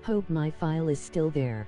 Hope my file is still there.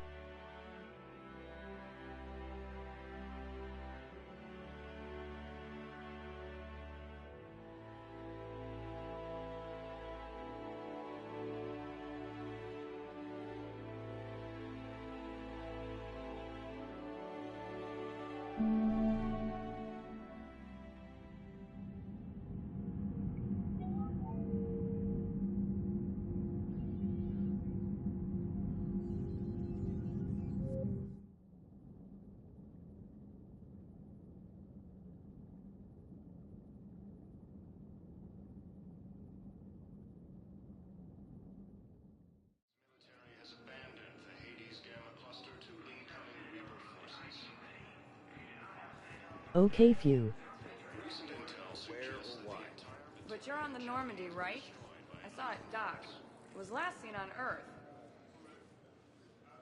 Okay, phew. But you're on the Normandy, right? I saw it dock. It was last seen on Earth.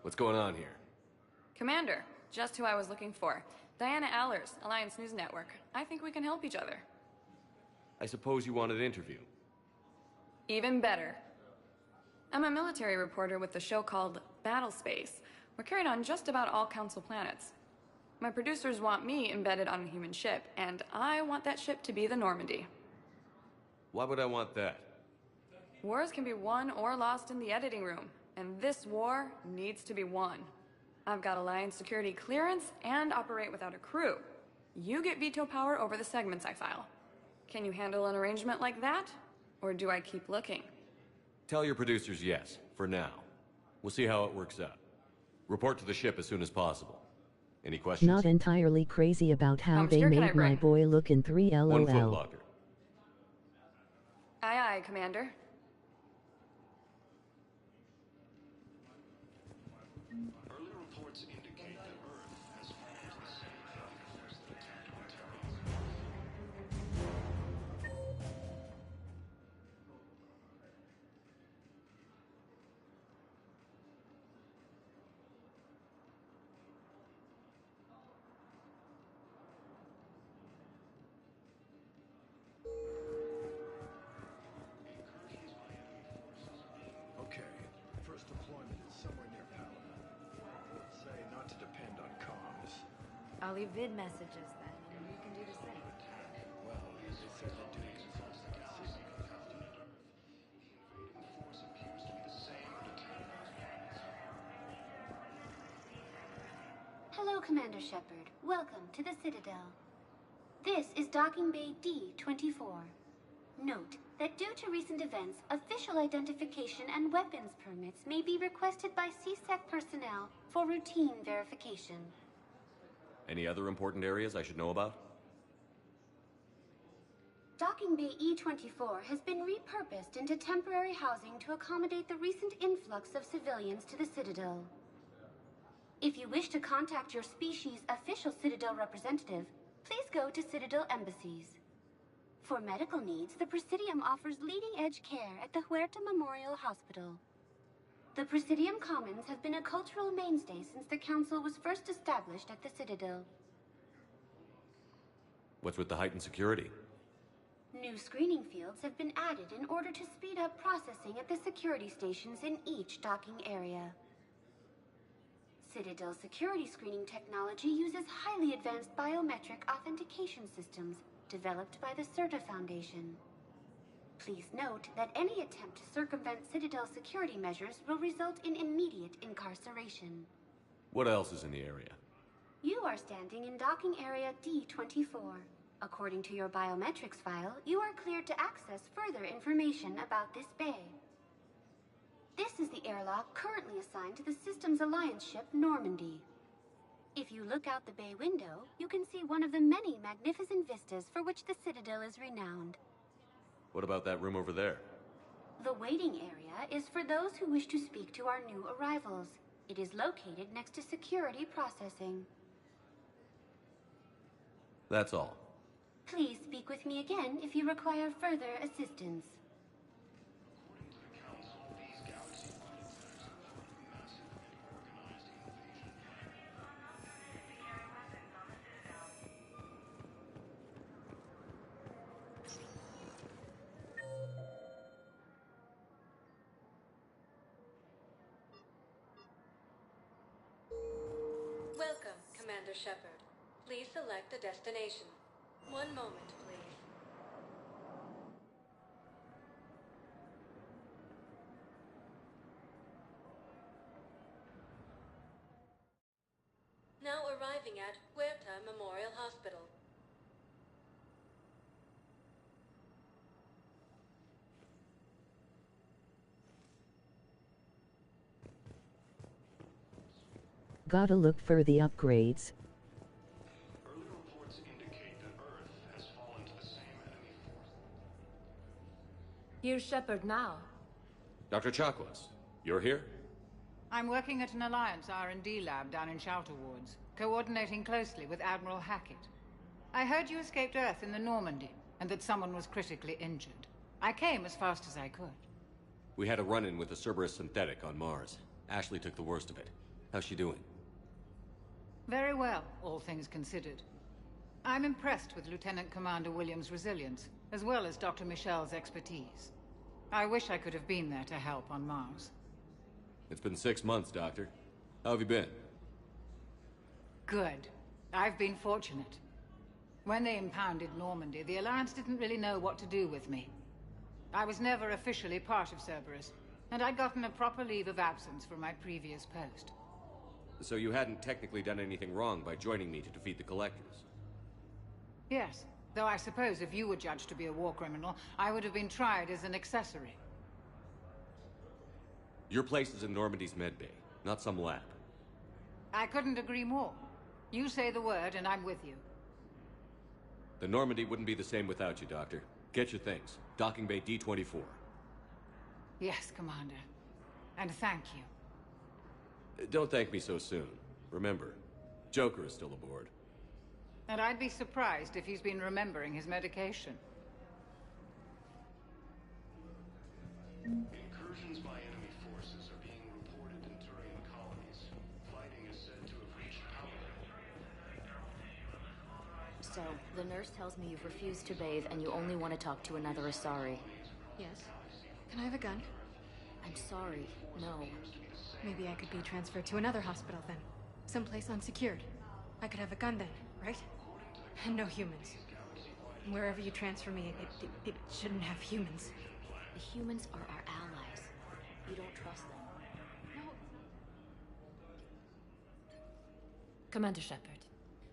What's going on here? Commander, just who I was looking for. Diana Allers, Alliance News Network. I think we can help each other. I suppose you want an interview? Even better. I'm a military reporter with the show called Battle Space. We're carried on just about all Council planets. My producers want me embedded on a human ship, and I want that ship to be the Normandy. Why would I want that? Wars can be won or lost in the editing room, and this war needs to be won. I've got Alliance security clearance and operate without a crew. You get veto power over the segments I file. Can you handle an arrangement like that? Or do I keep looking? Tell your producers yes, for now. We'll see how it works out. Report to the ship as soon as possible. Any questions? Not entirely crazy about how they Here can I made my bring? boy look in 3 LOL. 1 foot locker. Aye, aye, Commander. Early reports indicate that Earth has fallen to the same level as the attack on Terra. Okay, first deployment is somewhere near KALABUR. Let's say not to depend on comms. I'll leave vid messages then, and you can do the same. Well, they said they're doing consulting at sea. Force appears to be the same but Hello, Commander Shepard. Welcome to the Citadel. This is Docking Bay D-24. Note that due to recent events, official identification and weapons permits may be requested by CSEC personnel for routine verification. Any other important areas I should know about? Docking Bay E-24 has been repurposed into temporary housing to accommodate the recent influx of civilians to the Citadel. If you wish to contact your species' official Citadel representative, please go to Citadel embassies. For medical needs, the Presidium offers leading-edge care at the Huerta Memorial Hospital. The Presidium Commons have been a cultural mainstay since the Council was first established at the Citadel. What's with the heightened security? New screening fields have been added in order to speed up processing at the security stations in each docking area. Citadel security screening technology uses highly advanced biometric authentication systems developed by the CERTA Foundation. Please note that any attempt to circumvent Citadel security measures will result in immediate incarceration. What else is in the area? You are standing in docking area D-24. According to your biometrics file, you are cleared to access further information about this bay. This is the airlock currently assigned to the Systems Alliance ship Normandy. If you look out the bay window, you can see one of the many magnificent vistas for which the Citadel is renowned. What about that room over there? The waiting area is for those who wish to speak to our new arrivals. It is located next to security processing. That's all. Please speak with me again if you require further assistance. Commander Shepard. Please select a destination. One moment, please. Now arriving at Huerta Memorial Hospital. Gotta look for the upgrades. Early reports indicate that Earth has fallen to the same enemy force. Here's Shepard now. Dr. Chakwas, you're here? I'm working at an Alliance R&D lab down in Shelter Wards, coordinating closely with Admiral Hackett. I heard you escaped Earth in the Normandy, and that someone was critically injured. I came as fast as I could. We had a run-in with the Cerberus synthetic on Mars. Ashley took the worst of it. How's she doing? Very well, all things considered. I'm impressed with Lieutenant Commander Williams' resilience, as well as Dr. Michel's expertise. I wish I could have been there to help on Mars. It's been 6 months, Doctor. How have you been? Good. I've been fortunate. When they impounded Normandy, the Alliance didn't really know what to do with me. I was never officially part of Cerberus, and I'd gotten a proper leave of absence from my previous post. So you hadn't technically done anything wrong by joining me to defeat the Collectors? Yes, though I suppose if you were judged to be a war criminal, I would have been tried as an accessory. Your place is in Normandy's medbay, not some lab. I couldn't agree more. You say the word and I'm with you. The Normandy wouldn't be the same without you, Doctor. Get your things. Docking Bay D-24. Yes, Commander. And thank you. Don't thank me so soon. Remember, Joker is still aboard. And I'd be surprised if he's been remembering his medication. Incursions by enemy forces are being reported in Turian colonies. Fighting is said to have reached power. So, the nurse tells me you've refused to bathe and you only want to talk to another Asari. Yes. Can I have a gun? I'm sorry, no. Maybe I could be transferred to another hospital then. Someplace unsecured. I could have a gun then, right? And no humans. Wherever you transfer me, it shouldn't have humans. The humans are our allies. You don't trust them. No. Commander Shepard.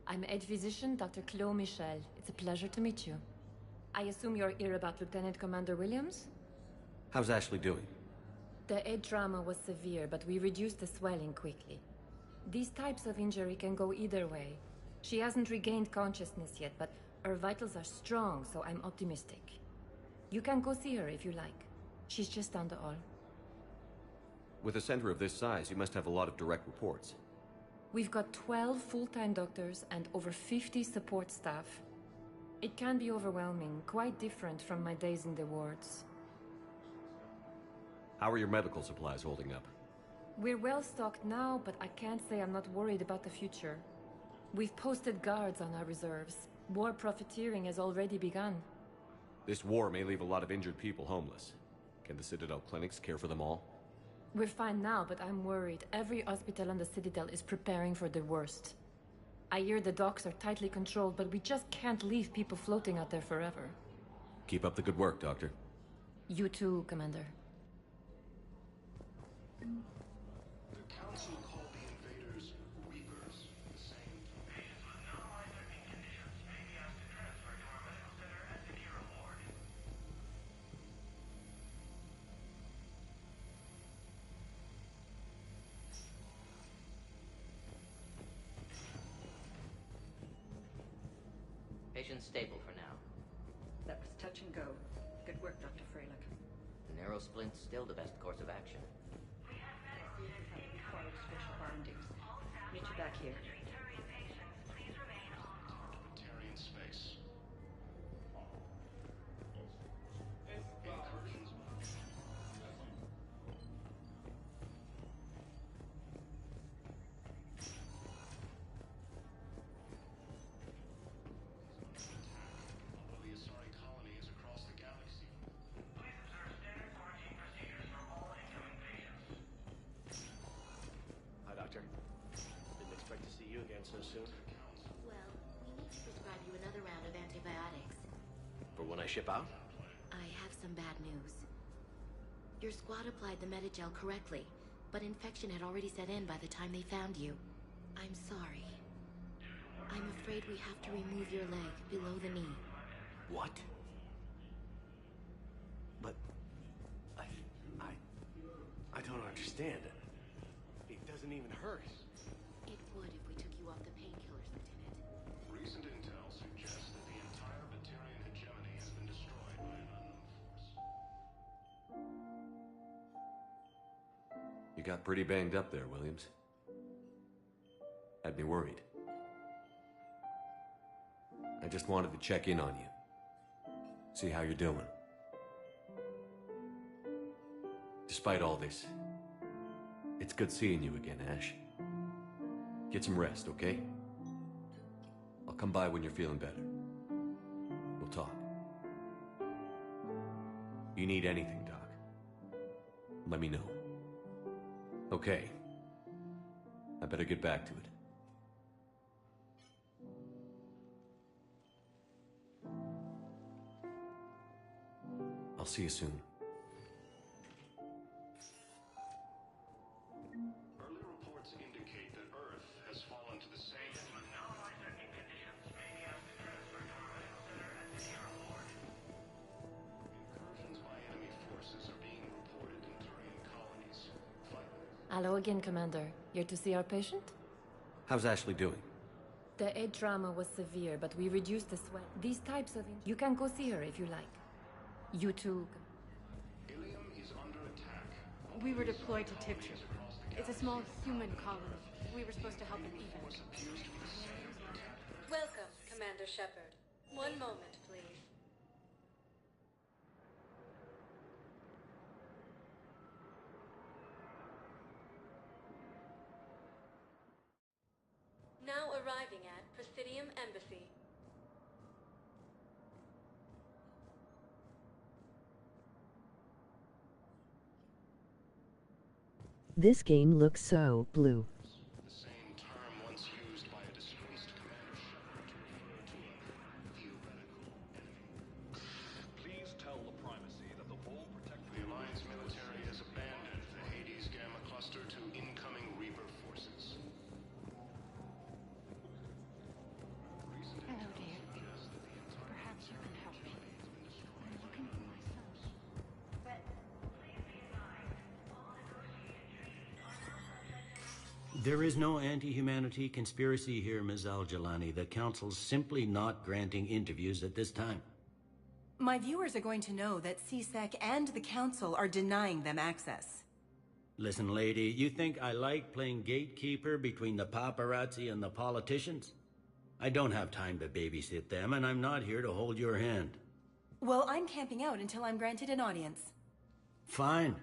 I'm Aide Physician Dr. Claude Michel. It's a pleasure to meet you. I assume you're here about Lieutenant Commander Williams? How's Ashley doing? The head trauma was severe, but we reduced the swelling quickly. These types of injury can go either way. She hasn't regained consciousness yet, but her vitals are strong, so I'm optimistic. You can go see her if you like. She's just down the hall. With a center of this size, you must have a lot of direct reports. We've got 12 full-time doctors and over 50 support staff. It can be overwhelming, quite different from my days in the wards. How are your medical supplies holding up? We're well stocked now, but I can't say I'm not worried about the future. We've posted guards on our reserves. War profiteering has already begun. This war may leave a lot of injured people homeless. Can the Citadel clinics care for them all? We're fine now, but I'm worried. Every hospital on the Citadel is preparing for the worst. I hear the docks are tightly controlled, but we just can't leave people floating out there forever. Keep up the good work, Doctor. You too, Commander. The Council called the invaders Reapers. The same. Patient's stable for now. That was touch and go. Good work, Dr. Freilich. The narrow splint's still the best course of action. Required special R&Ds. Meet you back here. Tarian space. The Asari colony is across the galaxy. Hi, Doctor. Didn't expect to see you soon? Well, we need to prescribe you another round of antibiotics. For when I ship out? I have some bad news. Your squad applied the Metagel correctly, but infection had already set in by the time they found you. I'm sorry. I'm afraid we have to remove your leg below the knee. What? But... I don't understand. It doesn't even hurt. It would if we took you off the painkillers, Lieutenant. Recent intel suggests that the entire Batarian hegemony has been destroyed by an unknown force. You got pretty banged up there, Williams. Had me worried. I just wanted to check in on you. See how you're doing. Despite all this, it's good seeing you again, Ash. Get some rest, okay? I'll come by when you're feeling better. We'll talk. You need anything, Doc, let me know. Okay. I better get back to it. I'll see you soon. Early reports indicate that Earth has fallen to the same... Incursions by enemy forces are being reported in terrain colonies. Hello again, Commander. Here to see our patient? How's Ashley doing? The head trauma was severe, but we reduced the swell. These types of... You can go see her if you like. You too. Ilium is under attack. We were deployed to Tiptree. It's a small human colony. We were supposed to help an evac. Welcome, Commander Shepard. One moment, please. Now arriving at Presidium Embassy. This game looks so blue. The same term once used by a disgraced Commander Shepard to refer to a theoretical enemy. Please tell the Primacy that the full protective... The Alliance military has abandoned the Hades Gamma Cluster to incoming Reaper forces. Hello, dear. Perhaps you can help me. I'm looking for my son. There is no anti-humanity conspiracy here, Ms. Al-Jalani. The Council's simply not granting interviews at this time. My viewers are going to know that CSEC and the Council are denying them access. Listen, lady, you think I like playing gatekeeper between the paparazzi and the politicians? I don't have time to babysit them, and I'm not here to hold your hand. Well, I'm camping out until I'm granted an audience. Fine.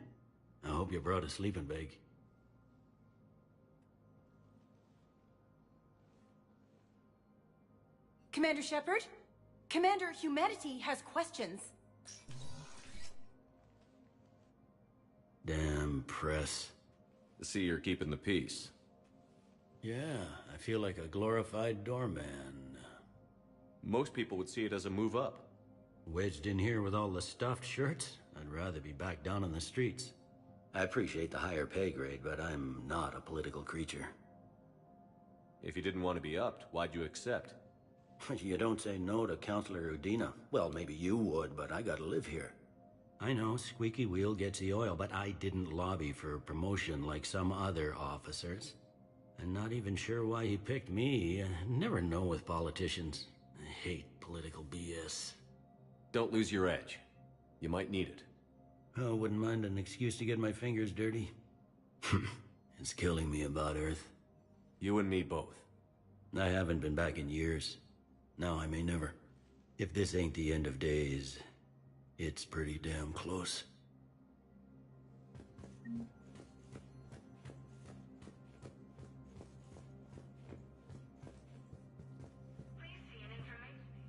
I hope you brought a sleeping bag. Commander Shepard? Commander, humanity has questions. Damn press. To see you're keeping the peace. Yeah, I feel like a glorified doorman. Most people would see it as a move up. Wedged in here with all the stuffed shirts? I'd rather be back down on the streets. I appreciate the higher pay grade, but I'm not a political creature. If you didn't want to be upped, why'd you accept? You don't say no to Counselor Udina. Well, maybe you would, but I gotta live here. I know, squeaky wheel gets the oil, but I didn't lobby for promotion like some other officers. I'm not even sure why he picked me. I never know with politicians. I hate political BS. Don't lose your edge. You might need it. Oh, wouldn't mind an excuse to get my fingers dirty. It's killing me about Earth. You and me both. I haven't been back in years. Now I may never. If this ain't the end of days, it's pretty damn close.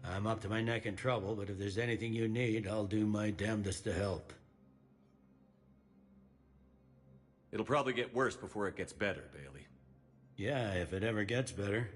I'm up to my neck in trouble, but if there's anything you need, I'll do my damnedest to help. It'll probably get worse before it gets better, Bailey. Yeah, if it ever gets better.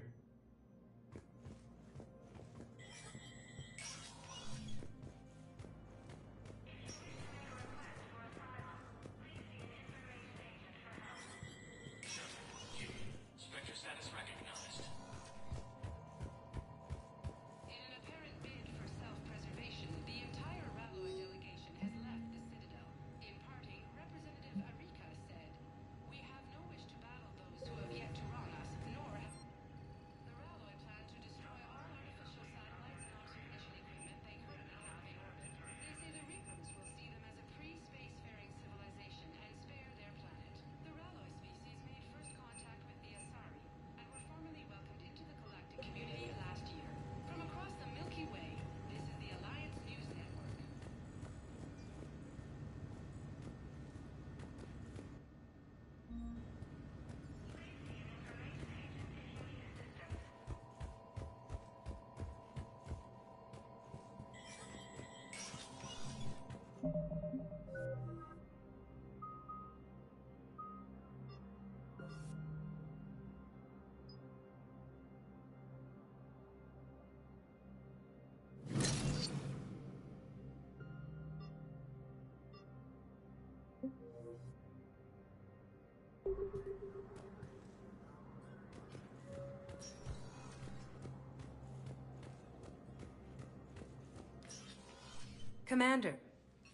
Commander,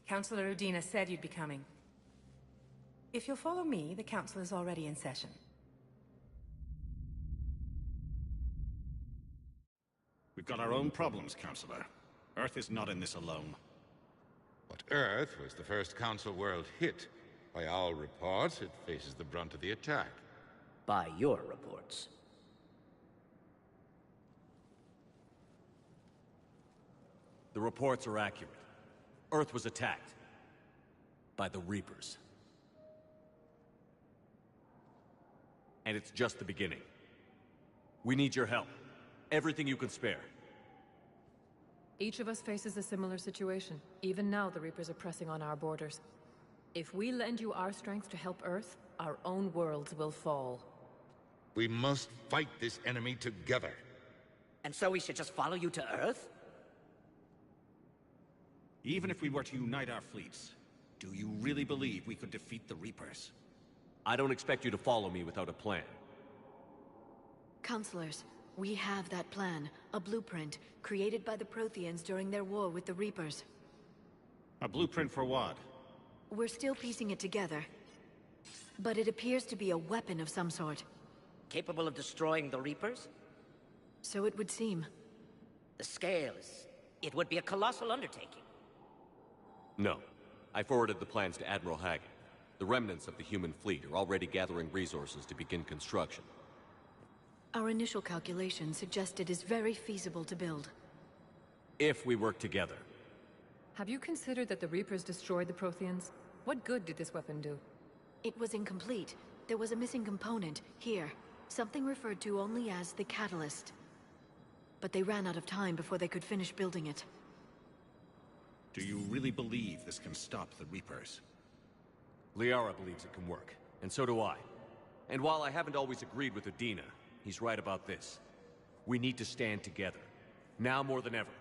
Councilor Udina said you'd be coming. If you'll follow me, the council is already in session. We've got our own problems, Counselor. Earth is not in this alone. But Earth was the first Council world hit. By all reports, it faces the brunt of the attack. By your reports. The reports are accurate. Earth was attacked. By the Reapers. And it's just the beginning. We need your help. Everything you can spare. Each of us faces a similar situation. Even now, the Reapers are pressing on our borders. If we lend you our strength to help Earth, our own worlds will fall. We must fight this enemy together. And so we should just follow you to Earth? Even if we were to unite our fleets, do you really believe we could defeat the Reapers? I don't expect you to follow me without a plan. Counselors, we have that plan. A blueprint, created by the Protheans during their war with the Reapers. A blueprint for what? We're still piecing it together. But it appears to be a weapon of some sort. Capable of destroying the Reapers? So it would seem. The scales. It would be a colossal undertaking. No. I forwarded the plans to Admiral Haggett. The remnants of the human fleet are already gathering resources to begin construction. Our initial calculations suggest it is very feasible to build. If we work together. Have you considered that the Reapers destroyed the Protheans? What good did this weapon do? It was incomplete. There was a missing component, here. Something referred to only as the catalyst. But they ran out of time before they could finish building it. Do you really believe this can stop the Reapers? Liara believes it can work, and so do I. And while I haven't always agreed with Udina, he's right about this. We need to stand together. Now more than ever.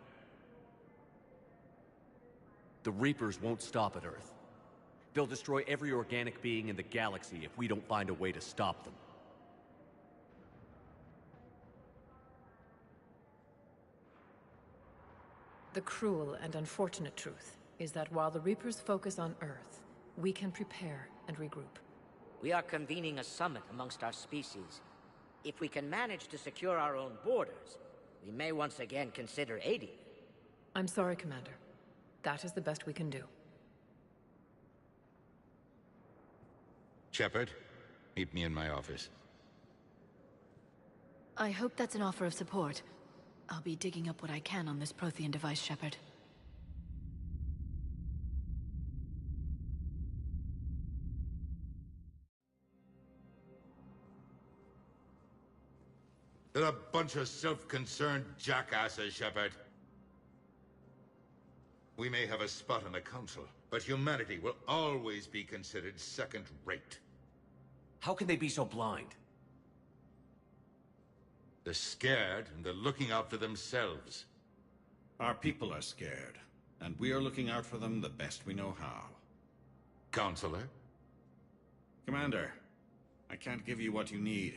The Reapers won't stop at Earth. They'll destroy every organic being in the galaxy if we don't find a way to stop them. The cruel and unfortunate truth is that while the Reapers focus on Earth, we can prepare and regroup. We are convening a summit amongst our species. If we can manage to secure our own borders, we may once again consider aiding. I'm sorry, Commander. That is the best we can do. Shepard, meet me in my office. I hope that's an offer of support. I'll be digging up what I can on this Prothean device, Shepard. They're a bunch of self-concerned jackasses, Shepard. We may have a spot on the Council, but humanity will always be considered second-rate. How can they be so blind? They're scared, and they're looking out for themselves. Our people are scared, and we are looking out for them the best we know how. Counselor? Commander, I can't give you what you need,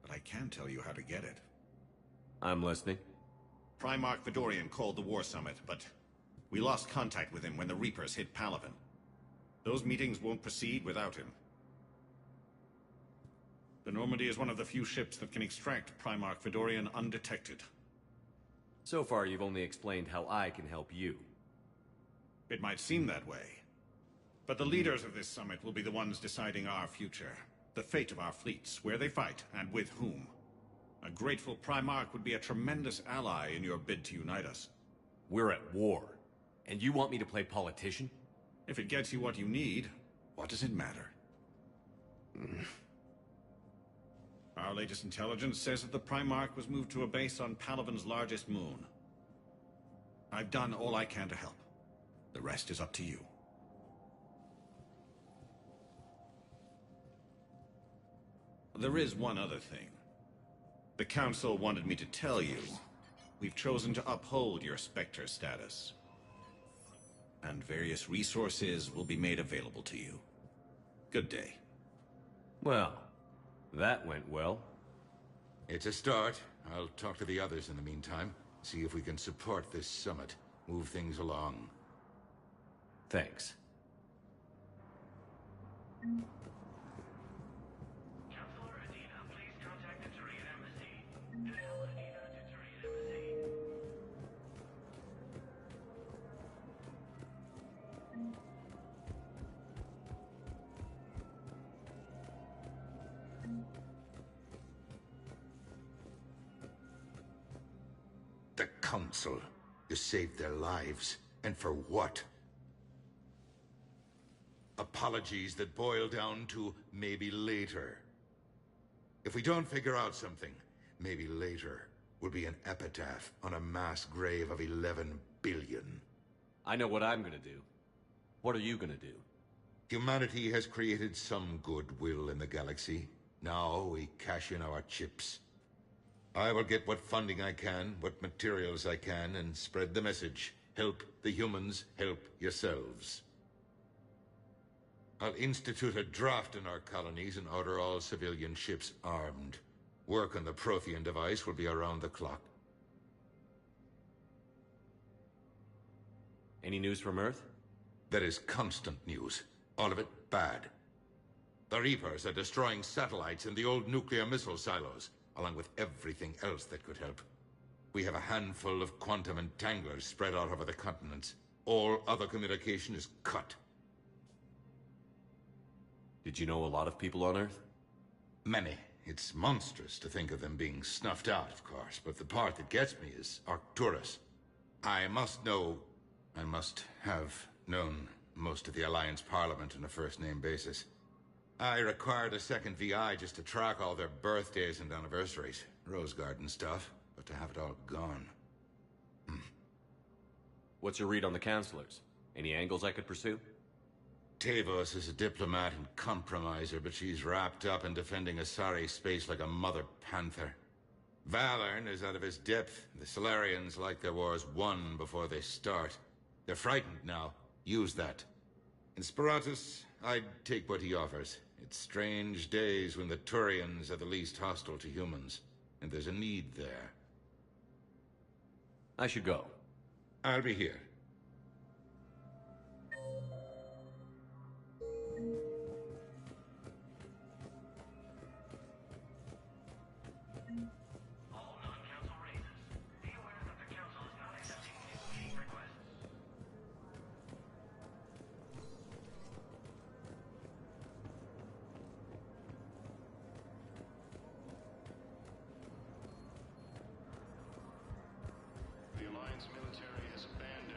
but I can tell you how to get it. I'm listening. Primarch Fedorian called the War Summit, but we lost contact with him when the Reapers hit Palaven. Those meetings won't proceed without him. The Normandy is one of the few ships that can extract Primarch Fedorian undetected. So far, you've only explained how I can help you. It might seem that way. But the leaders of this summit will be the ones deciding our future. The fate of our fleets, where they fight, and with whom. A grateful Primarch would be a tremendous ally in your bid to unite us. We're at war. And you want me to play politician? If it gets you what you need, what does it matter? Our latest intelligence says that the Primarch was moved to a base on Palaven's largest moon. I've done all I can to help. The rest is up to you. There is one other thing. The Council wanted me to tell you, we've chosen to uphold your Spectre status. And various resources will be made available to you. Good day. Well, that went well. It's a start. I'll talk to the others in the meantime. See if we can support this summit. Move things along. Thanks. The Council. You saved their lives. And for what? Apologies that boil down to maybe later. If we don't figure out something, maybe later will be an epitaph on a mass grave of 11 billion. I know what I'm gonna do. What are you gonna do? Humanity has created some goodwill in the galaxy. Now we cash in our chips. I will get what funding I can, what materials I can, and spread the message. Help the humans, help yourselves. I'll institute a draft in our colonies and order all civilian ships armed. Work on the Prothean device will be around the clock. Any news from Earth? There is constant news. All of it bad. The Reapers are destroying satellites in the old nuclear missile silos, along with everything else that could help. We have a handful of quantum entanglers spread out over the continents. All other communication is cut. Did you know a lot of people on Earth? Many. It's monstrous to think of them being snuffed out, of course, but the part that gets me is Arcturus. I must have known most of the Alliance Parliament on a first-name basis. I required a second VI just to track all their birthdays and anniversaries. Rose Garden stuff, but to have it all gone. What's your read on the counselors? Any angles I could pursue? Tavos is a diplomat and compromiser, but she's wrapped up in defending Asari space like a mother panther. Valorn is out of his depth. The Solarians like their wars won before they start. They're frightened now. Use that. In Sparatus, I'd take what he offers. It's strange days when the Turians are the least hostile to humans, and there's a need there. I should go. I'll be here.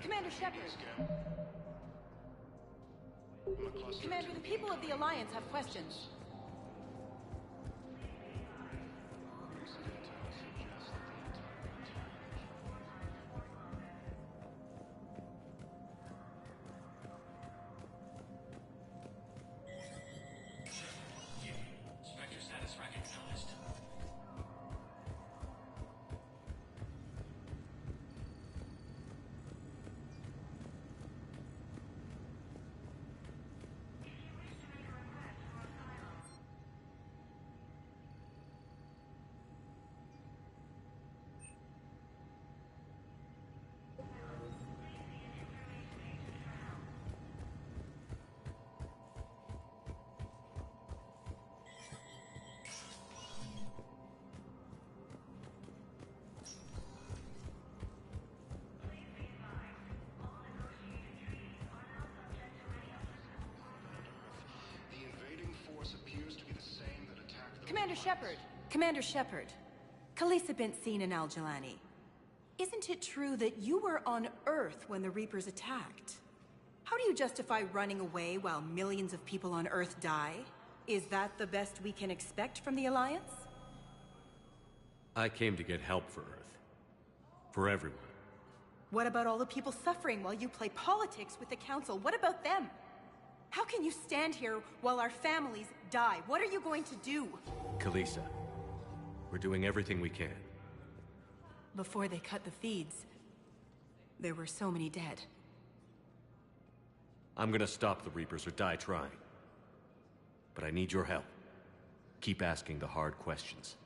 Commander Shepard. Commander, the people of the Alliance have questions. Spectre status recognized. Commander Shepard. Commander Shepard. Khaleesi been seen in Al-Jalani. Isn't it true that you were on Earth when the Reapers attacked? How do you justify running away while millions of people on Earth die? Is that the best we can expect from the Alliance? I came to get help for Earth. For everyone. What about all the people suffering while you play politics with the Council? What about them? How can you stand here while our families die? What are you going to do? Khaleesi, we're doing everything we can. Before they cut the feeds, there were so many dead. I'm gonna stop the Reapers or die trying. But I need your help. Keep asking the hard questions.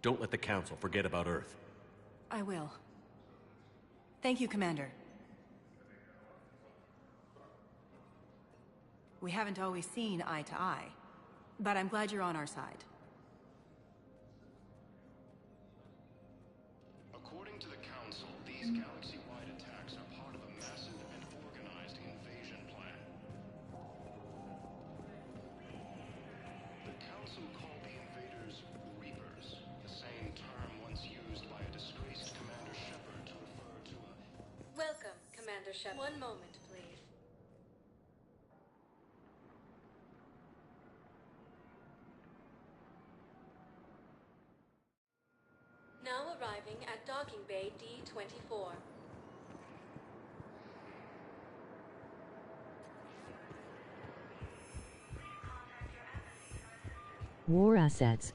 Don't let the Council forget about Earth. I will. Thank you, Commander. We haven't always seen eye to eye. But I'm glad you're on our side. According to the Council, these galaxy-wide attacks are part of a massive and organized invasion plan. The Council called the invaders Reapers, the same term once used by a disgraced Commander Shepard to refer to a... Welcome, Commander Shepard. One moment, please. Now arriving at Docking Bay D-24. War assets.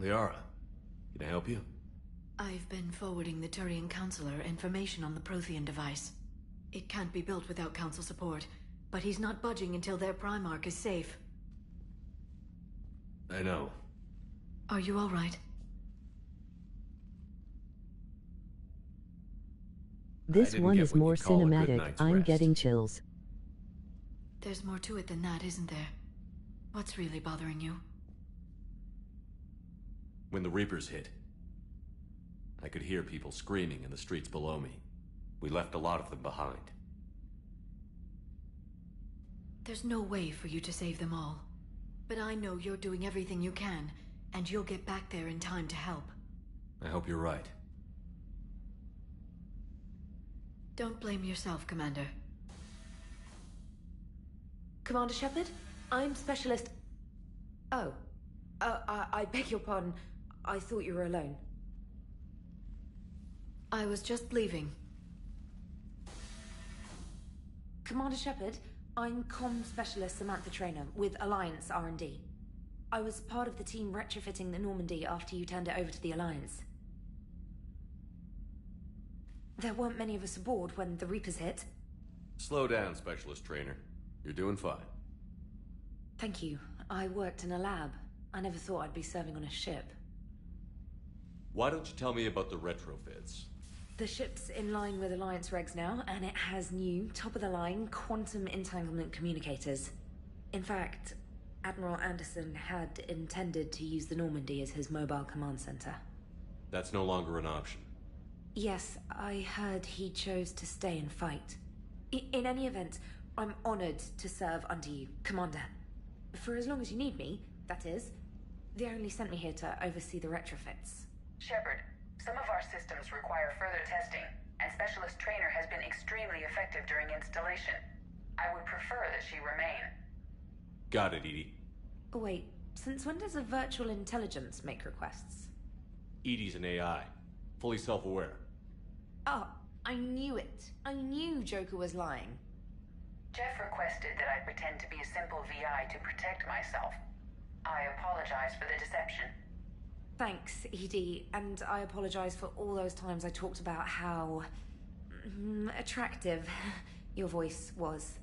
Liara, can I help you? I've been forwarding the Turian Counselor information on the Prothean device. It can't be built without Council support, but he's not budging until their Primarch is safe. I know. Are you all right? This one get is what more you'd call a good cinematic. night's I'm rest. getting chills. There's more to it than that, isn't there? What's really bothering you? When the Reapers hit, I could hear people screaming in the streets below me. We left a lot of them behind. There's no way for you to save them all. But I know you're doing everything you can, and you'll get back there in time to help. I hope you're right. Don't blame yourself, Commander. Commander Shepard? I'm Specialist... Oh. I beg your pardon. I thought you were alone. I was just leaving. Commander Shepard, I'm Comm Specialist Samantha Traynor with Alliance R&D. I was part of the team retrofitting the Normandy after you turned it over to the Alliance. There weren't many of us aboard when the Reapers hit. Slow down, Specialist Trainer. You're doing fine. Thank you. I worked in a lab. I never thought I'd be serving on a ship. Why don't you tell me about the retrofits? The ship's in line with Alliance regs now, and it has new, top-of-the-line quantum entanglement communicators. In fact, Admiral Anderson had intended to use the Normandy as his mobile command center. That's no longer an option. Yes, I heard he chose to stay and fight. In any event, I'm honored to serve under you, Commander. For as long as you need me, that is. They only sent me here to oversee the retrofits. Shepard, some of our systems require further testing, and Specialist Trainer has been extremely effective during installation. I would prefer that she remain. Got it, EDI. Oh, wait, since when does a virtual intelligence make requests? EDI's an AI, fully self-aware. Oh, I knew it. I knew Joker was lying. Jeff requested that I pretend to be a simple VI to protect myself. I apologize for the deception. Thanks, EDI, and I apologize for all those times I talked about how attractive your voice was.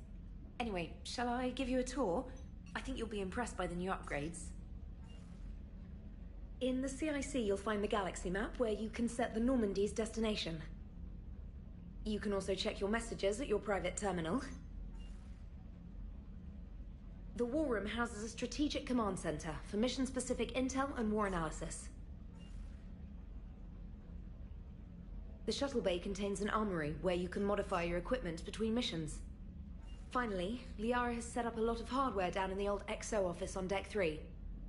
Anyway, shall I give you a tour? I think you'll be impressed by the new upgrades. In the CIC, you'll find the galaxy map where you can set the Normandy's destination. You can also check your messages at your private terminal. The War Room houses a strategic command center for mission-specific intel and war analysis. The shuttle bay contains an armory where you can modify your equipment between missions. Finally, Liara has set up a lot of hardware down in the old XO office on Deck 3.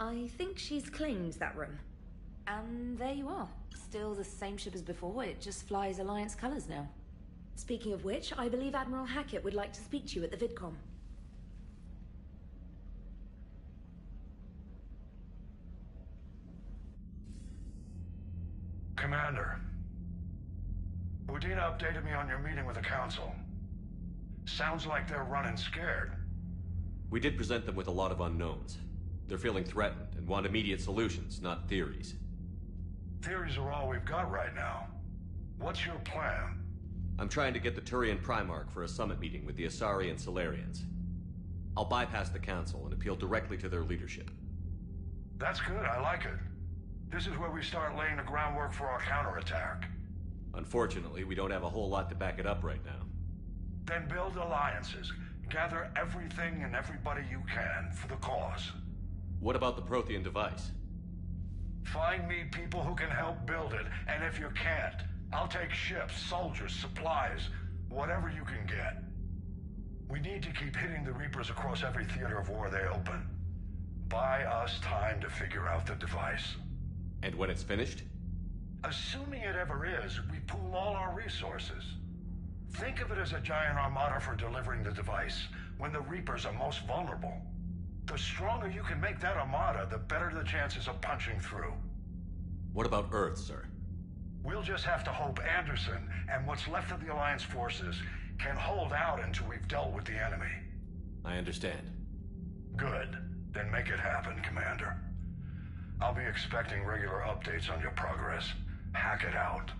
I think she's claimed that room. And there you are. Still the same ship as before, it just flies Alliance colors now. Speaking of which, I believe Admiral Hackett would like to speak to you at the VidCom. Commander, Udina updated me on your meeting with the Council. Sounds like they're running scared. We did present them with a lot of unknowns. They're feeling threatened and want immediate solutions, not theories. Theories are all we've got right now. What's your plan? I'm trying to get the Turian Primarch for a summit meeting with the Asari and Solarians. I'll bypass the Council and appeal directly to their leadership. That's good, I like it. This is where we start laying the groundwork for our counterattack. Unfortunately, we don't have a whole lot to back it up right now. Then build alliances. Gather everything and everybody you can for the cause. What about the Prothean device? Find me people who can help build it, and if you can't, I'll take ships, soldiers, supplies, whatever you can get. We need to keep hitting the Reapers across every theater of war they open. Buy us time to figure out the device. And when it's finished? Assuming it ever is, we pool all our resources. Think of it as a giant armada for delivering the device when the Reapers are most vulnerable. The stronger you can make that armada, the better the chances of punching through. What about Earth, sir? We'll just have to hope Anderson and what's left of the Alliance forces can hold out until we've dealt with the enemy. I understand. Good. Then make it happen, Commander. I'll be expecting regular updates on your progress. Hack it out.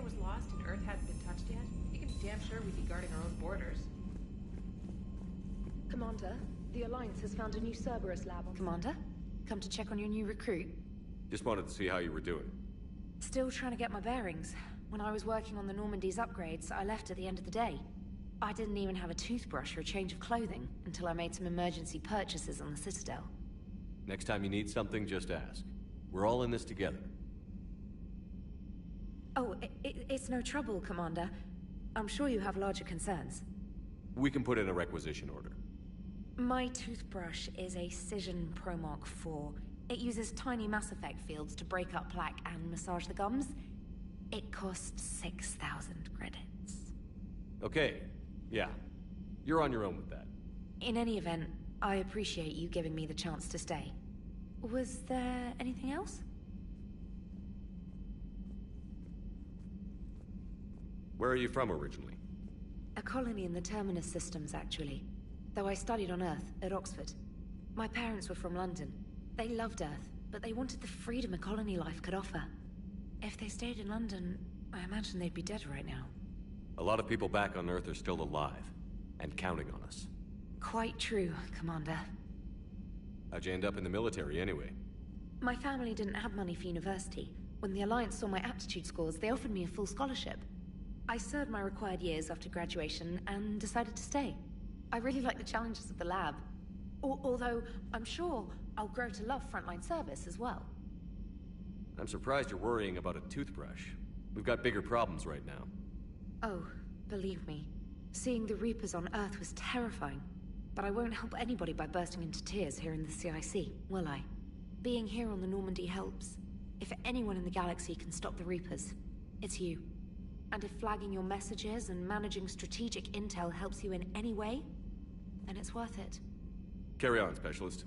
Was lost and Earth hadn't been touched yet, you can be damn sure we'd be guarding our own borders. Commander, the Alliance has found a new Cerberus lab. Commander, come to check on your new recruit. Just wanted to see how you were doing. Still trying to get my bearings. When I was working on the Normandy's upgrades, I left at the end of the day. I didn't even have a toothbrush or a change of clothing until I made some emergency purchases on the Citadel. Next time you need something, just ask. We're all in this together. Oh, it's no trouble, Commander. I'm sure you have larger concerns. We can put in a requisition order. My toothbrush is a Cision Pro Mark IV. It uses tiny Mass Effect fields to break up plaque and massage the gums. It costs 6,000 credits. Okay, yeah. You're on your own with that. In any event, I appreciate you giving me the chance to stay. Was there anything else? Where are you from originally? A colony in the Terminus systems, actually. Though I studied on Earth, at Oxford. My parents were from London. They loved Earth, but they wanted the freedom a colony life could offer. If they stayed in London, I imagine they'd be dead right now. A lot of people back on Earth are still alive, and counting on us. Quite true, Commander. How'd you end up in the military, anyway? My family didn't have money for university. When the Alliance saw my aptitude scores, they offered me a full scholarship. I served my required years after graduation and decided to stay. I really like the challenges of the lab. Although, I'm sure I'll grow to love frontline service as well. I'm surprised you're worrying about a toothbrush. We've got bigger problems right now. Oh, believe me. Seeing the Reapers on Earth was terrifying. But I won't help anybody by bursting into tears here in the CIC, will I? Being here on the Normandy helps. If anyone in the galaxy can stop the Reapers, it's you. And if flagging your messages and managing strategic intel helps you in any way, then it's worth it. Carry on, Specialist.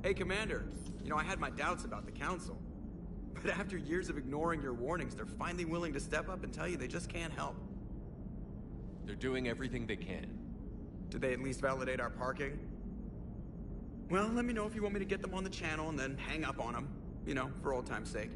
Hey, Commander. You know, I had my doubts about the Council. But after years of ignoring your warnings, they're finally willing to step up and tell you they just can't help. They're doing everything they can. Did they at least validate our parking? Well, let me know if you want me to get them on the channel and then hang up on them. You know, for old time's sake.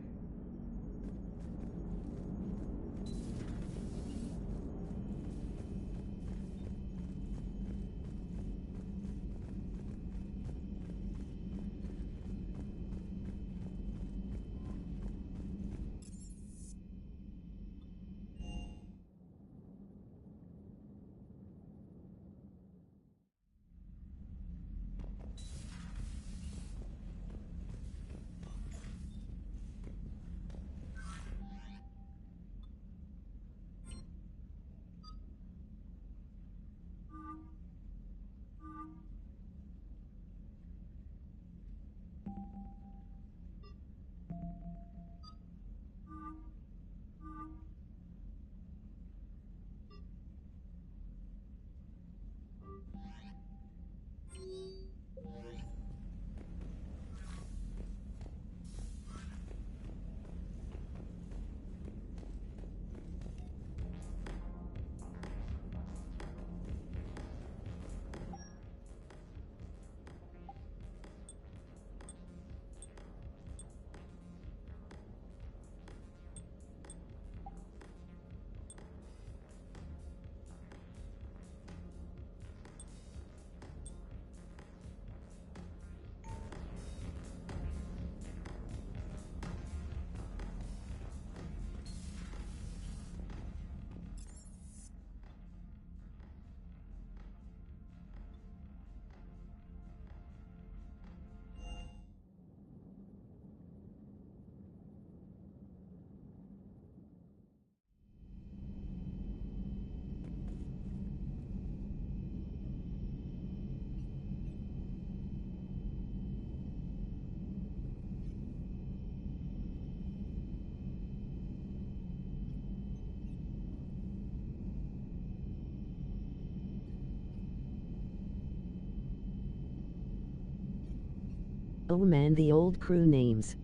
Oh man, the old crew names.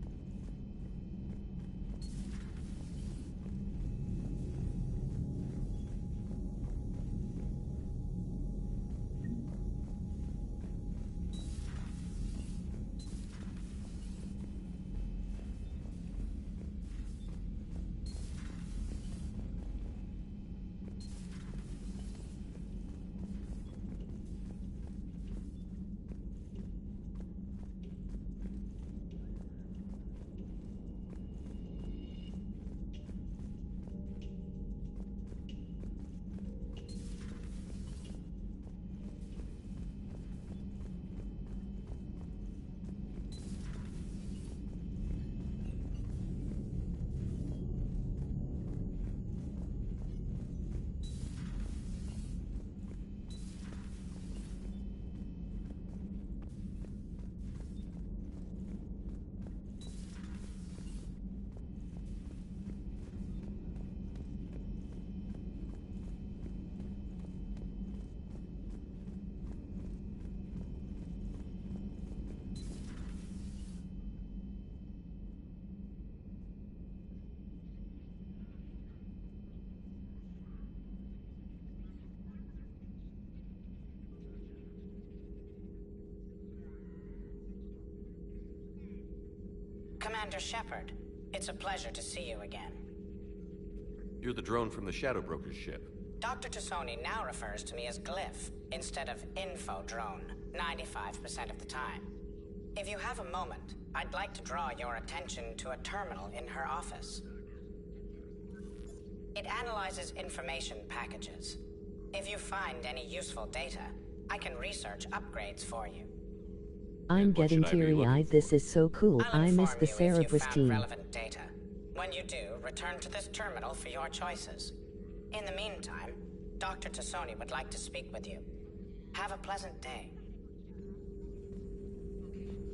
Commander Shepard, it's a pleasure to see you again. You're the drone from the Shadow Broker's ship. Dr. Tassoni now refers to me as Glyph instead of Info Drone, 95% of the time. If you have a moment, I'd like to draw your attention to a terminal in her office. It analyzes information packages. If you find any useful data, I can research upgrades for you. I'm getting teary-eyed. This is so cool. I miss the Cerebrus team. Relevant data. When you do, return to this terminal for your choices. In the meantime, Dr. Tassoni would like to speak with you. Have a pleasant day.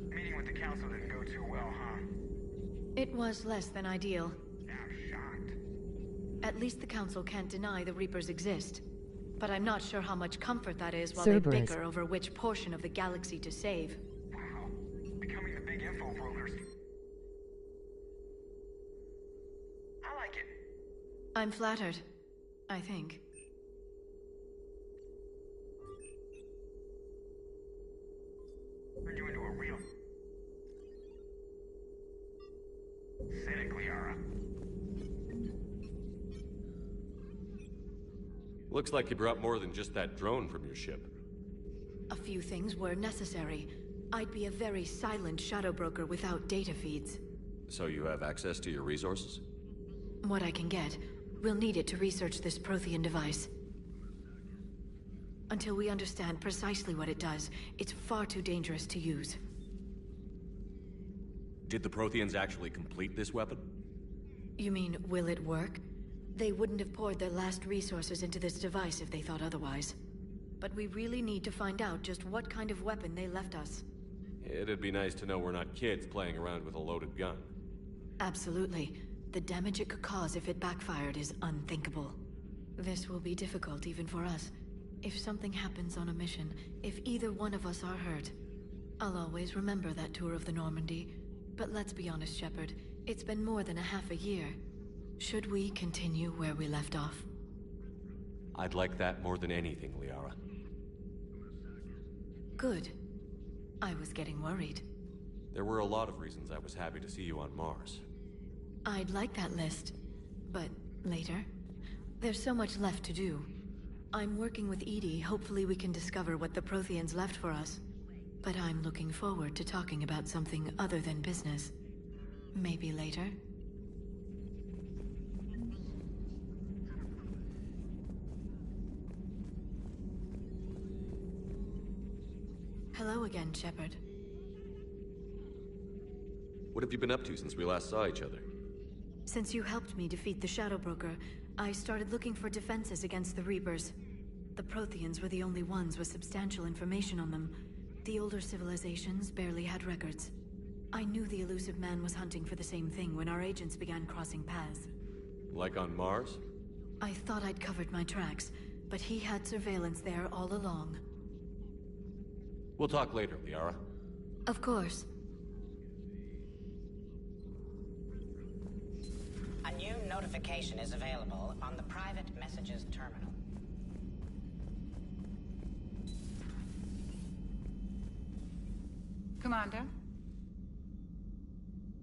Meeting with the council didn't go too well, huh? It was less than ideal. I'm shocked. At least the council can't deny the Reapers exist. But I'm not sure how much comfort that is while they bicker over which portion of the galaxy to save. Wow. Becoming the big info brokers. I like it. I'm flattered. I think. Turn you into a real... cynic, Liara. Looks like you brought more than just that drone from your ship. A few things were necessary. I'd be a very silent shadow broker without data feeds. So you have access to your resources? What I can get. We'll need it to research this Prothean device. Until we understand precisely what it does, it's far too dangerous to use. Did the Protheans actually complete this weapon? You mean, will it work? They wouldn't have poured their last resources into this device if they thought otherwise. But we really need to find out just what kind of weapon they left us. It'd be nice to know we're not kids playing around with a loaded gun. Absolutely. The damage it could cause if it backfired is unthinkable. This will be difficult even for us. If something happens on a mission, if either one of us are hurt, I'll always remember that tour of the Normandy. But let's be honest, Shepard. It's been more than a half a year. Should we continue where we left off? I'd like that more than anything, Liara. Good. I was getting worried. There were a lot of reasons I was happy to see you on Mars. I'd like that list. But later? There's so much left to do. I'm working with Edie. Hopefully we can discover what the Protheans left for us. But I'm looking forward to talking about something other than business. Maybe later? Hello again, Shepard. What have you been up to since we last saw each other? Since you helped me defeat the Shadow Broker, I started looking for defenses against the Reapers. The Protheans were the only ones with substantial information on them. The older civilizations barely had records. I knew the elusive man was hunting for the same thing when our agents began crossing paths. Like on Mars? I thought I'd covered my tracks, but he had surveillance there all along. We'll talk later, Liara. Of course. notification is available on the private messages terminal. Commander?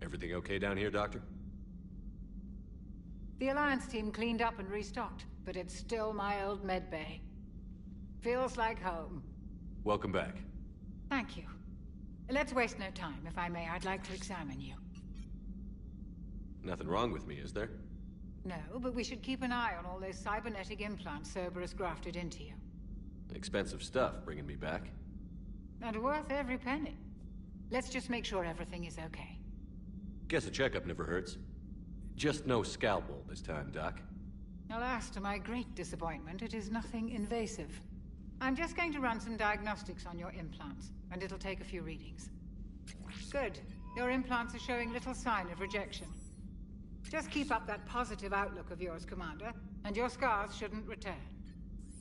Everything okay down here, Doctor? The Alliance team cleaned up and restocked, but it's still my old medbay. Feels like home. Welcome back. Thank you. Let's waste no time. If I may, I'd like to examine you. Nothing wrong with me, is there? No, but we should keep an eye on all those cybernetic implants Cerberus grafted into you. Expensive stuff bringing me back. And worth every penny. Let's just make sure everything is okay. Guess a checkup never hurts. Just no scalpel this time, Doc. Alas, to my great disappointment, it is nothing invasive. I'm just going to run some diagnostics on your implants, and it'll take a few readings. Good. Your implants are showing little sign of rejection. Just keep up that positive outlook of yours, Commander, and your scars shouldn't return.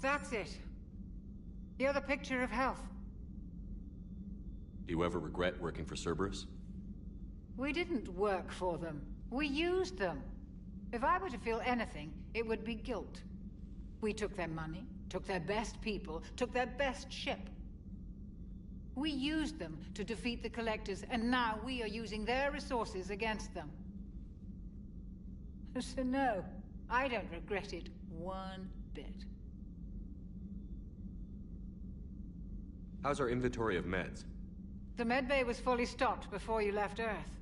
That's it. You're the picture of health. Do you ever regret working for Cerberus? We didn't work for them. We used them. If I were to feel anything, it would be guilt. We took their money, took their best people, took their best ship. We used them to defeat the Collectors, and now we are using their resources against them. So no, I don't regret it one bit. How's our inventory of meds? The medbay was fully stocked before you left Earth.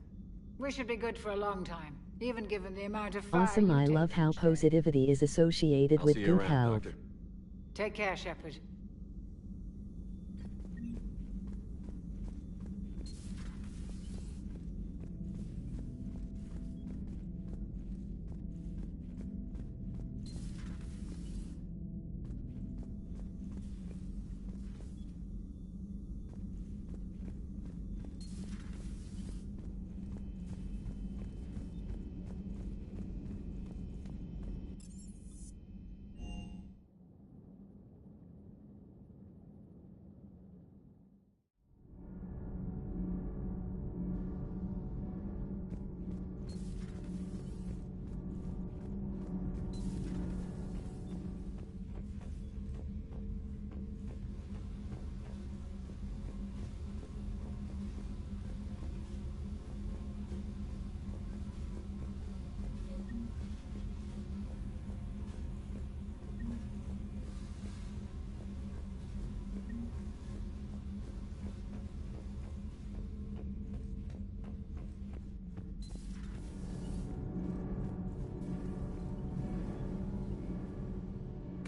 We should be good for a long time, even given the amount of fire Awesome. I love how positivity is associated with good health. Take care, Shepard.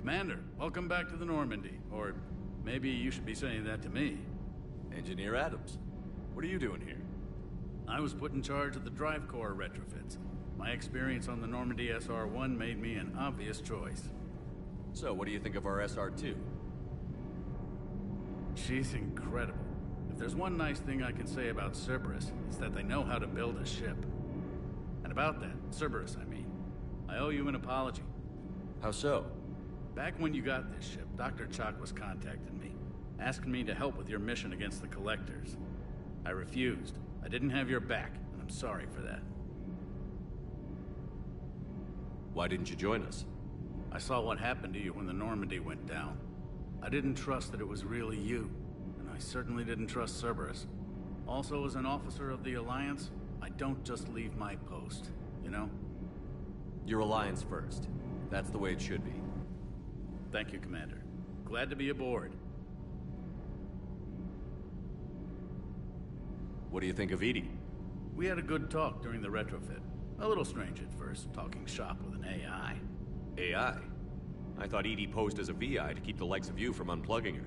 Commander, welcome back to the Normandy. Or maybe you should be saying that to me. Engineer Adams, what are you doing here? I was put in charge of the drive core retrofits. My experience on the Normandy SR-1 made me an obvious choice. So, what do you think of our SR-2? She's incredible. If there's one nice thing I can say about Cerberus, it's that they know how to build a ship. And about that, Cerberus, I mean, I owe you an apology. How so? Back when you got this ship, Dr. Chalk was contacting me, asking me to help with your mission against the Collectors. I refused. I didn't have your back, and I'm sorry for that. Why didn't you join us? I saw what happened to you when the Normandy went down. I didn't trust that it was really you, and I certainly didn't trust Cerberus. Also, as an officer of the Alliance, I don't just leave my post, you know? Your Alliance first. That's the way it should be. Thank you, Commander. Glad to be aboard. What do you think of Edie? We had a good talk during the retrofit. A little strange at first, talking shop with an AI. AI? I thought Edie posed as a VI to keep the likes of you from unplugging her.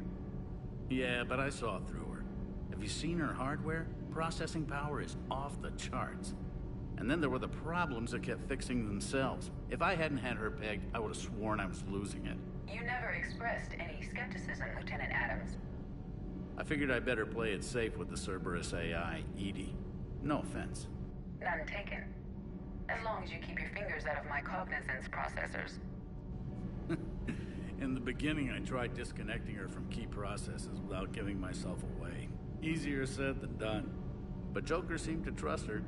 Yeah, but I saw through her. Have you seen her hardware? Processing power is off the charts. And then there were the problems that kept fixing themselves. If I hadn't had her pegged, I would have sworn I was losing it. You never expressed any skepticism, Lieutenant Adams. I figured I'd better play it safe with the Cerberus AI, Edie. No offense. None taken. As long as you keep your fingers out of my cognizance processors. In the beginning, I tried disconnecting her from key processes without giving myself away. Easier said than done. But Joker seemed to trust her,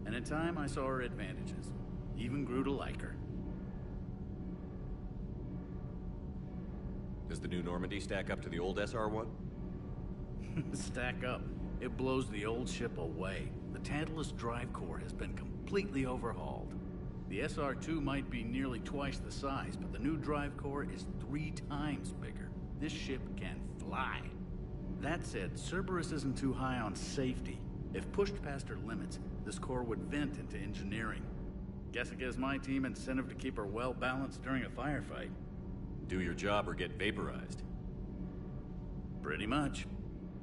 and in time I saw her advantages. Even grew to like her. Does the new Normandy stack up to the old SR-1? Stack up. It blows the old ship away. The Tantalus drive core has been completely overhauled. The SR-2 might be nearly twice the size, but the new drive core is 3 times bigger. This ship can fly. That said, Cerberus isn't too high on safety. If pushed past her limits, this core would vent into engineering. Guess it gives my team incentive to keep her well balanced during a firefight. Do your job or get vaporized. Pretty much.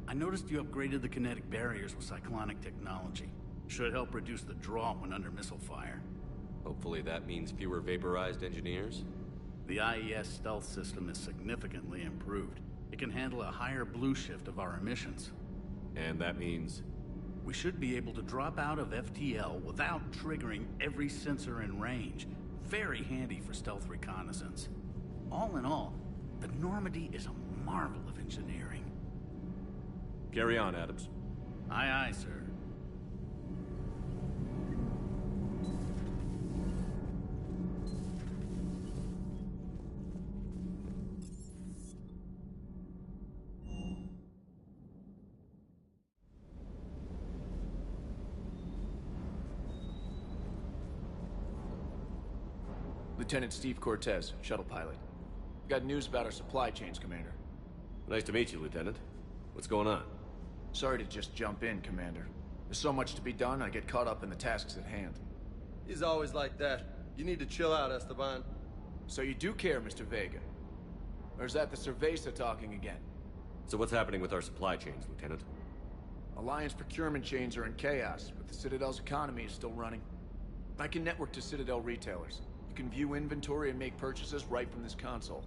I noticed you upgraded the kinetic barriers with cyclonic technology. Should help reduce the draw when under missile fire. Hopefully that means fewer vaporized engineers? The IES stealth system is significantly improved. It can handle a higher blue shift of our emissions. And that means? We should be able to drop out of FTL without triggering every sensor in range. Very handy for stealth reconnaissance. All in all, the Normandy is a marvel of engineering. Carry on, Adams. Aye, aye, sir. Lieutenant Steve Cortez, shuttle pilot. Got news about our supply chains, Commander. Nice to meet you, Lieutenant. What's going on? Sorry to just jump in, Commander. There's so much to be done, I get caught up in the tasks at hand. He's always like that. You need to chill out, Esteban. So you do care, Mr. Vega? Or is that the Cerveza talking again? So what's happening with our supply chains, Lieutenant? Alliance procurement chains are in chaos, but the Citadel's economy is still running. I can network to Citadel retailers. You can view inventory and make purchases right from this console.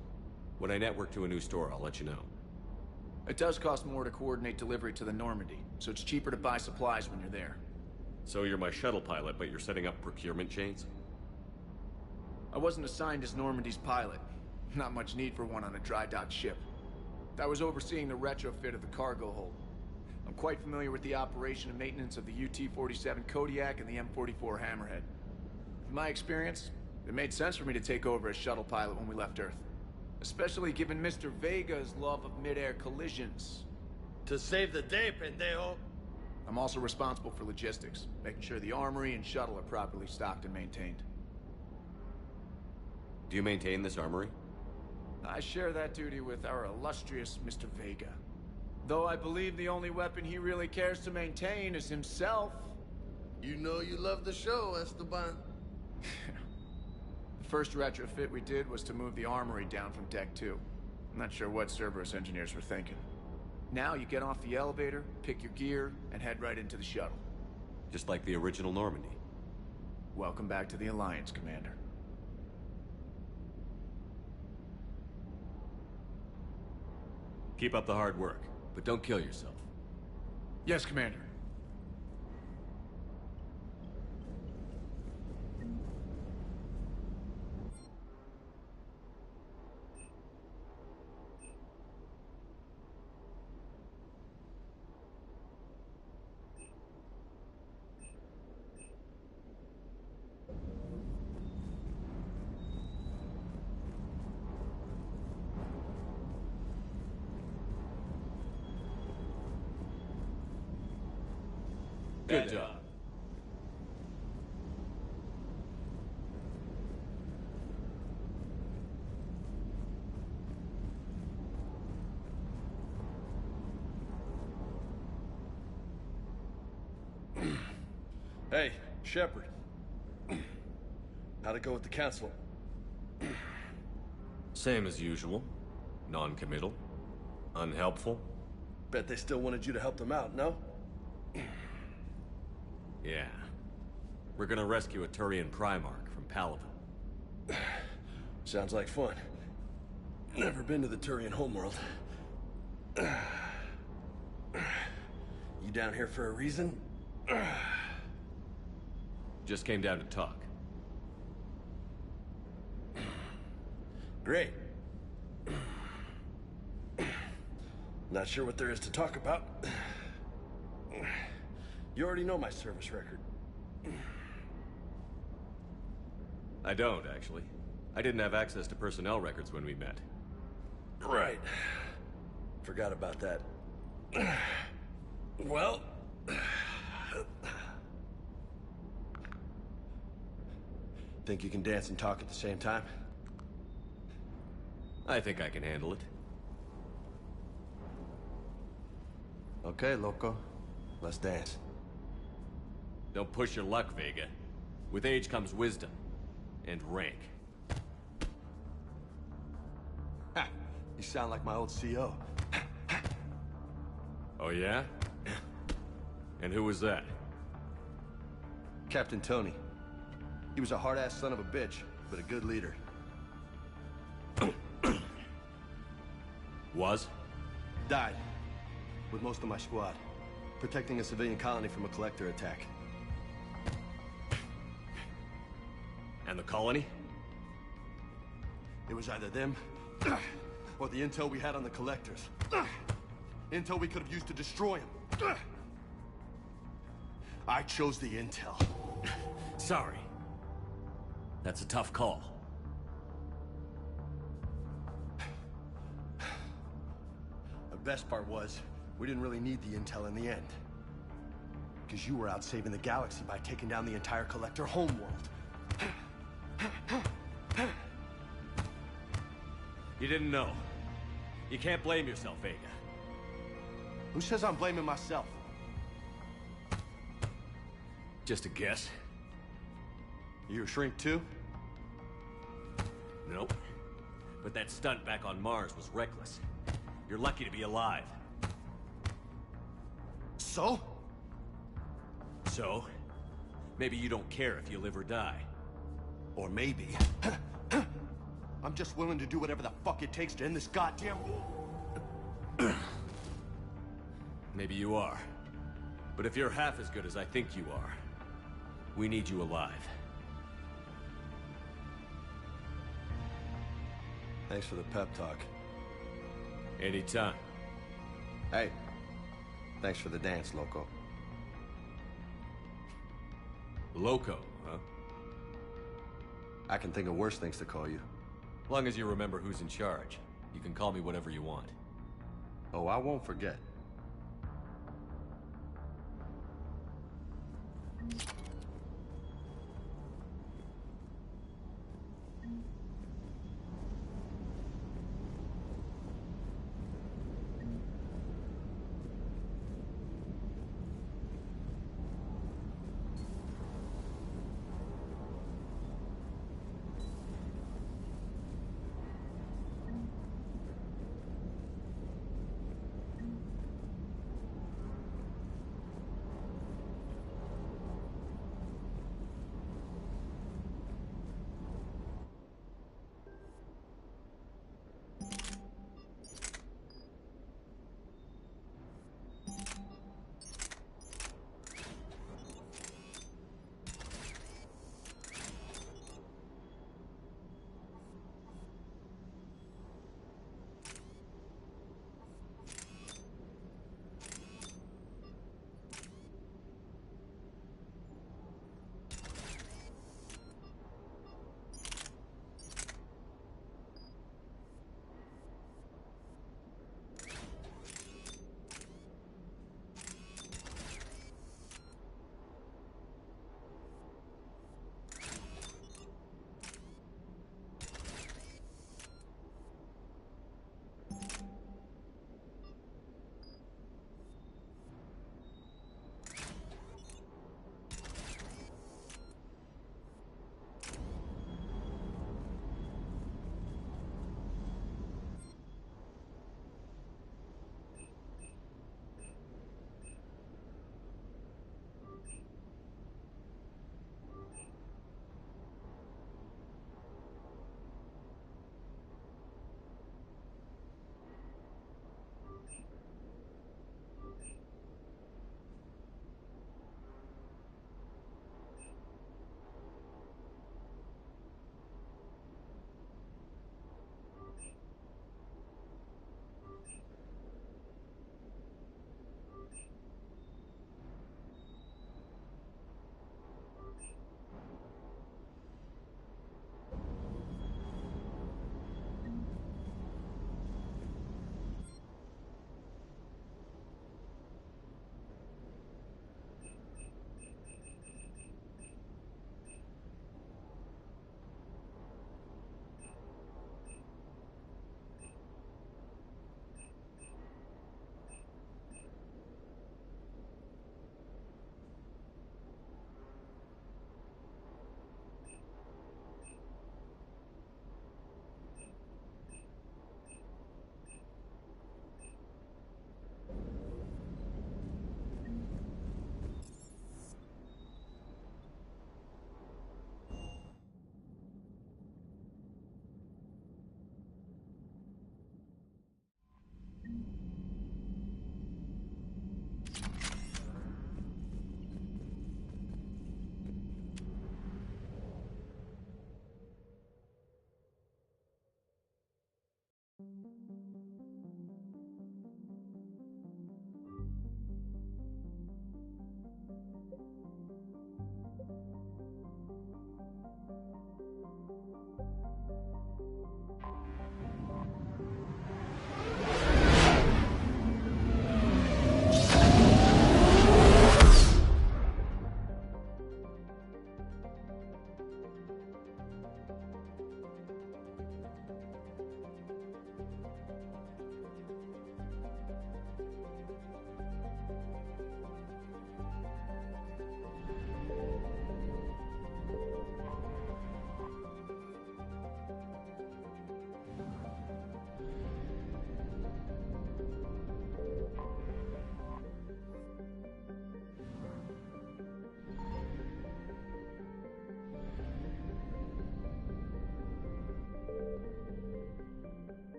When I network to a new store, I'll let you know. It does cost more to coordinate delivery to the Normandy, so it's cheaper to buy supplies when you're there. So you're my shuttle pilot, but you're setting up procurement chains? I wasn't assigned as Normandy's pilot. Not much need for one on a dry dock ship. I was overseeing the retrofit of the cargo hold. I'm quite familiar with the operation and maintenance of the UT-47 Kodiak and the M44 Hammerhead. In my experience, it made sense for me to take over as shuttle pilot when we left Earth. Especially given Mr. Vega's love of mid-air collisions. To save the day, pendejo. I'm also responsible for logistics, making sure the armory and shuttle are properly stocked and maintained. Do you maintain this armory? I share that duty with our illustrious Mr. Vega. Though I believe the only weapon he really cares to maintain is himself. You know you love the show, Esteban. The first retrofit we did was to move the armory down from Deck 2. I'm not sure what Cerberus engineers were thinking. Now you get off the elevator, pick your gear, and head right into the shuttle. Just like the original Normandy. Welcome back to the Alliance, Commander. Keep up the hard work, but don't kill yourself. Yes, Commander. Good job. Hey, Shepard. How'd it go with the council? Same as usual. Non-committal. Unhelpful. Bet they still wanted you to help them out, no? Yeah. We're gonna rescue a Turian Primarch from Palaven. Sounds like fun. Never been to the Turian homeworld. You down here for a reason? Just came down to talk. Great. Not sure what there is to talk about. You already know my service record. I don't, actually. I didn't have access to personnel records when we met. Right. Forgot about that. Well... Think you can dance and talk at the same time? I think I can handle it. Okay, loco. Let's dance. Don't push your luck, Vega. With age comes wisdom. And rank. Ha! You sound like my old CO. Oh yeah? And who was that? Captain Tony. He was a hard-ass son of a bitch, but a good leader. Was? Died. With most of my squad. Protecting a civilian colony from a collector attack. And the colony? It was either them, or the intel we had on the collectors. Intel we could have used to destroy them. I chose the intel. Sorry. That's a tough call. The best part was, we didn't really need the intel in the end. Because you were out saving the galaxy by taking down the entire collector homeworld. You didn't know. You can't blame yourself, Vega. Who says I'm blaming myself? Just a guess. You a shrink too? Nope. But that stunt back on Mars was reckless. You're lucky to be alive. So? So? Maybe you don't care if you live or die. Or maybe... I'm just willing to do whatever the fuck it takes to end this goddamn war. Maybe you are. But if you're half as good as I think you are, we need you alive. Thanks for the pep talk. Anytime. Hey, thanks for the dance, Loco. Loco, huh? I can think of worse things to call you. Long as you remember who's in charge, you can call me whatever you want. Oh, I won't forget.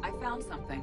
I found something.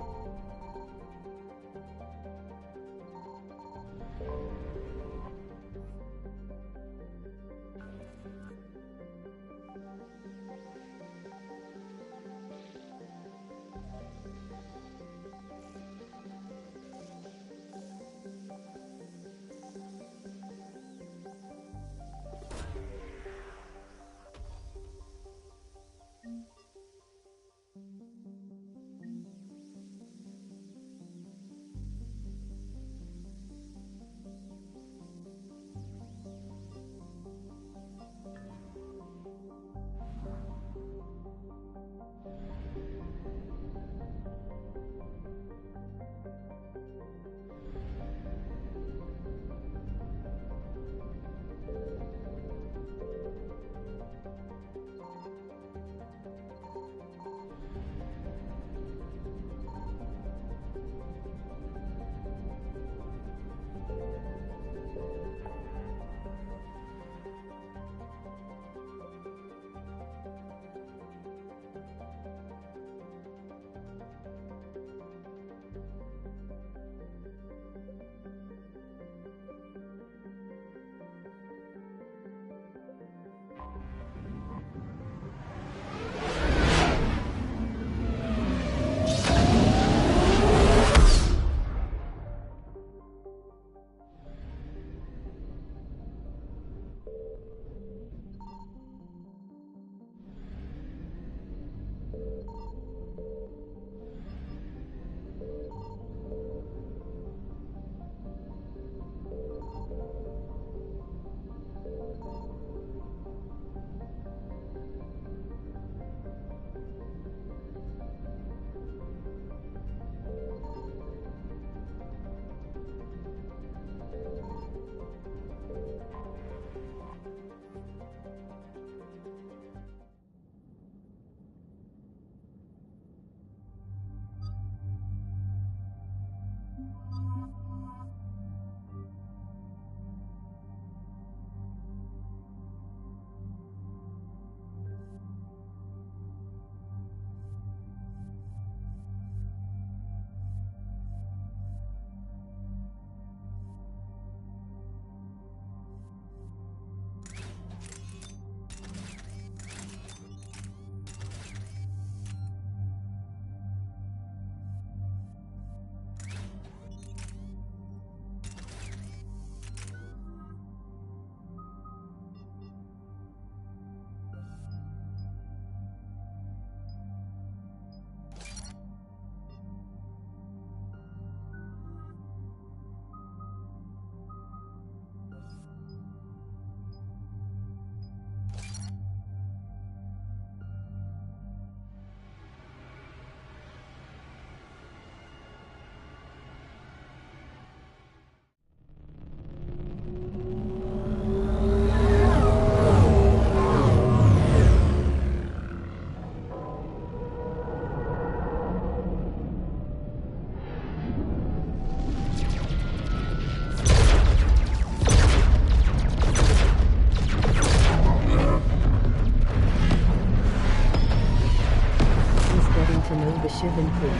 the Shivan Creek.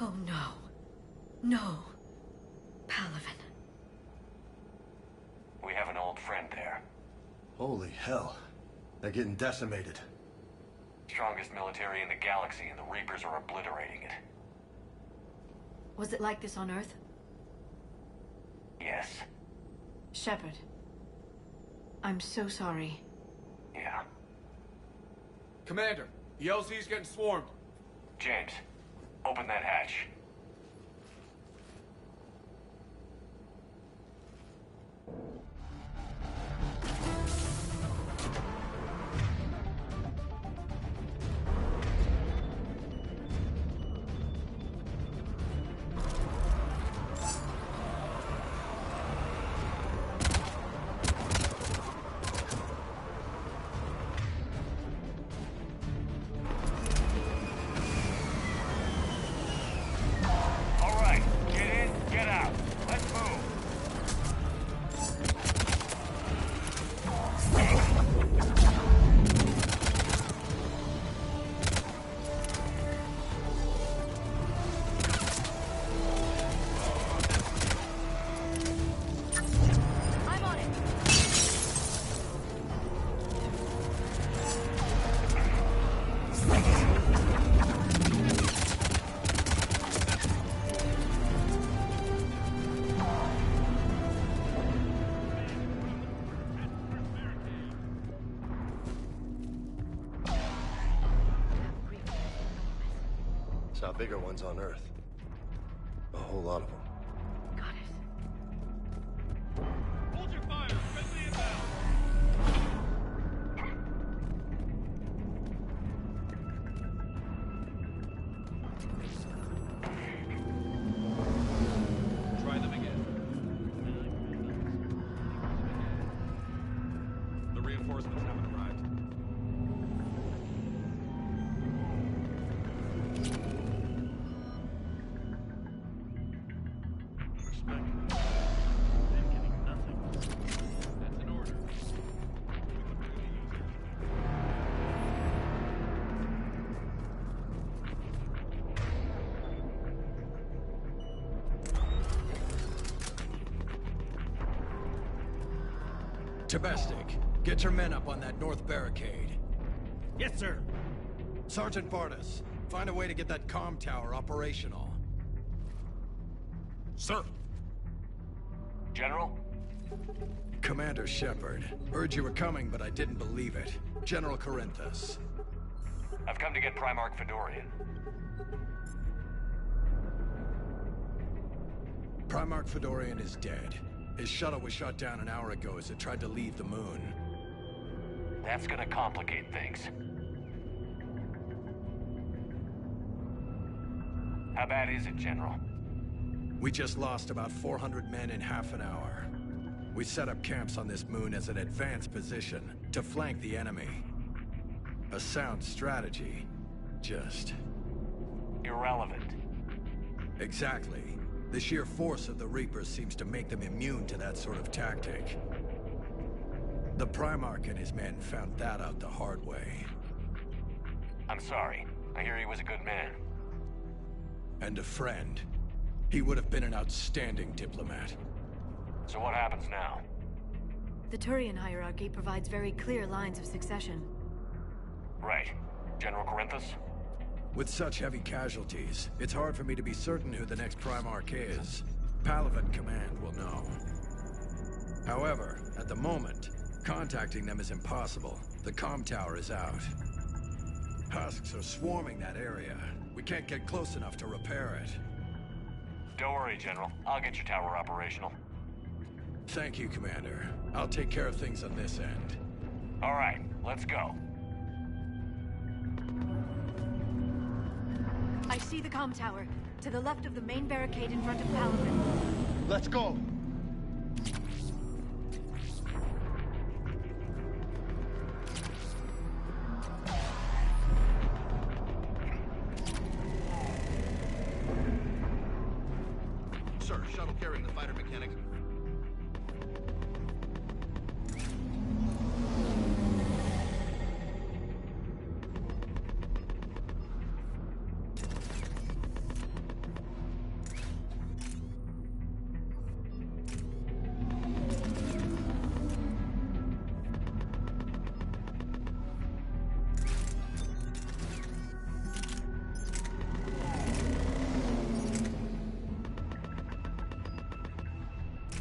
Oh no. No. Palaven. We have an old friend there. Holy hell. They're getting decimated. Strongest military in the galaxy, and the Reapers are obliterating it. Was it like this on Earth? Yes. Shepard. I'm so sorry. Yeah. Commander, the LZ's getting swarmed. James, open that hatch. Saw bigger ones on Earth. A whole lot of them. Got it. Hold your fire! Friendly inbound! Try them again. The reinforcements haven't arrived. Tabestic, get your men up on that north barricade. Yes, sir. Sergeant Vardis, find a way to get that comm tower operational. Sir. General? Commander Shepard. Heard you were coming, but I didn't believe it. General Corinthus. I've come to get Primarch Fedorian. Primarch Fedorian is dead. His shuttle was shot down an hour ago as it tried to leave the moon. That's gonna complicate things. How bad is it, General? We just lost about 400 men in half an hour. We set up camps on this moon as an advanced position to flank the enemy. A sound strategy. Just... irrelevant. Exactly. The sheer force of the Reapers seems to make them immune to that sort of tactic. The Primarch and his men found that out the hard way. I'm sorry. I hear he was a good man. And a friend. He would have been an outstanding diplomat. So what happens now? The Turian hierarchy provides very clear lines of succession. Right. General Corinthus? With such heavy casualties, it's hard for me to be certain who the next Primarch is. Palaven Command will know. However, at the moment, contacting them is impossible. The comm tower is out. Husks are swarming that area. We can't get close enough to repair it. Don't worry, General. I'll get your tower operational. Thank you, Commander. I'll take care of things on this end. All right, let's go. I see the comm tower. To the left of the main barricade in front of KALABUR. Let's go! Sir, shuttle carrying the fighter mechanics.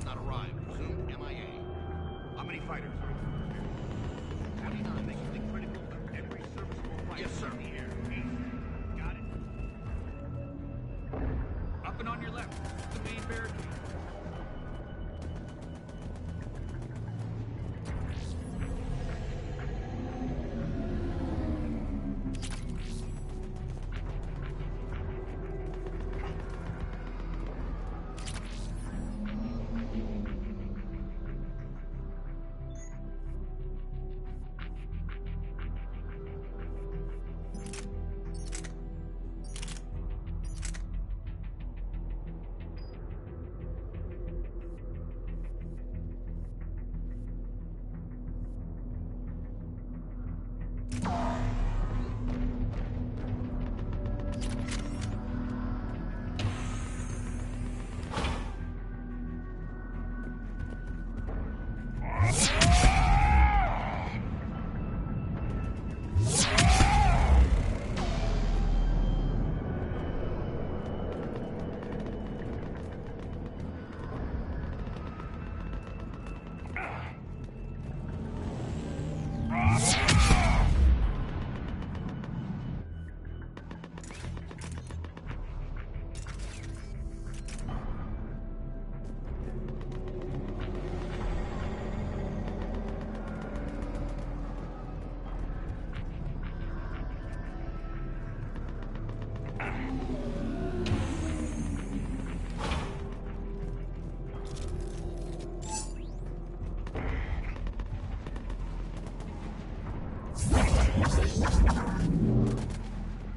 Not arrived. Presumed MIA. How many fighters? 29 making the critical of every serviceable fighter. Yes, sir. In the air. Got it. Up and on your left. The main barricade.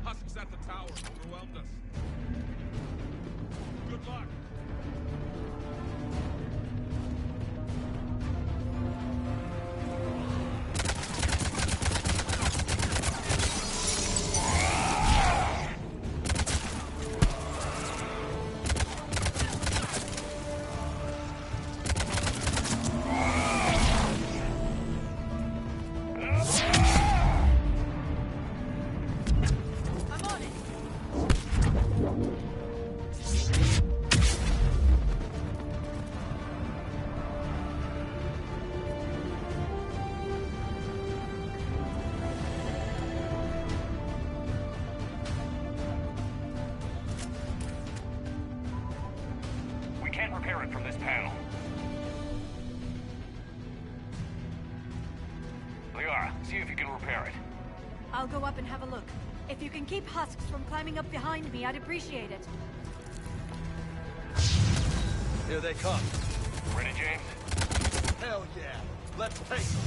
Husks at the tower overwhelmed us. Good luck. Can't repair it from this panel. Liara, see if you can repair it. I'll go up and have a look. If you can keep husks from climbing up behind me, I'd appreciate it. Here they come. Ready, James? Hell yeah! Let's take them!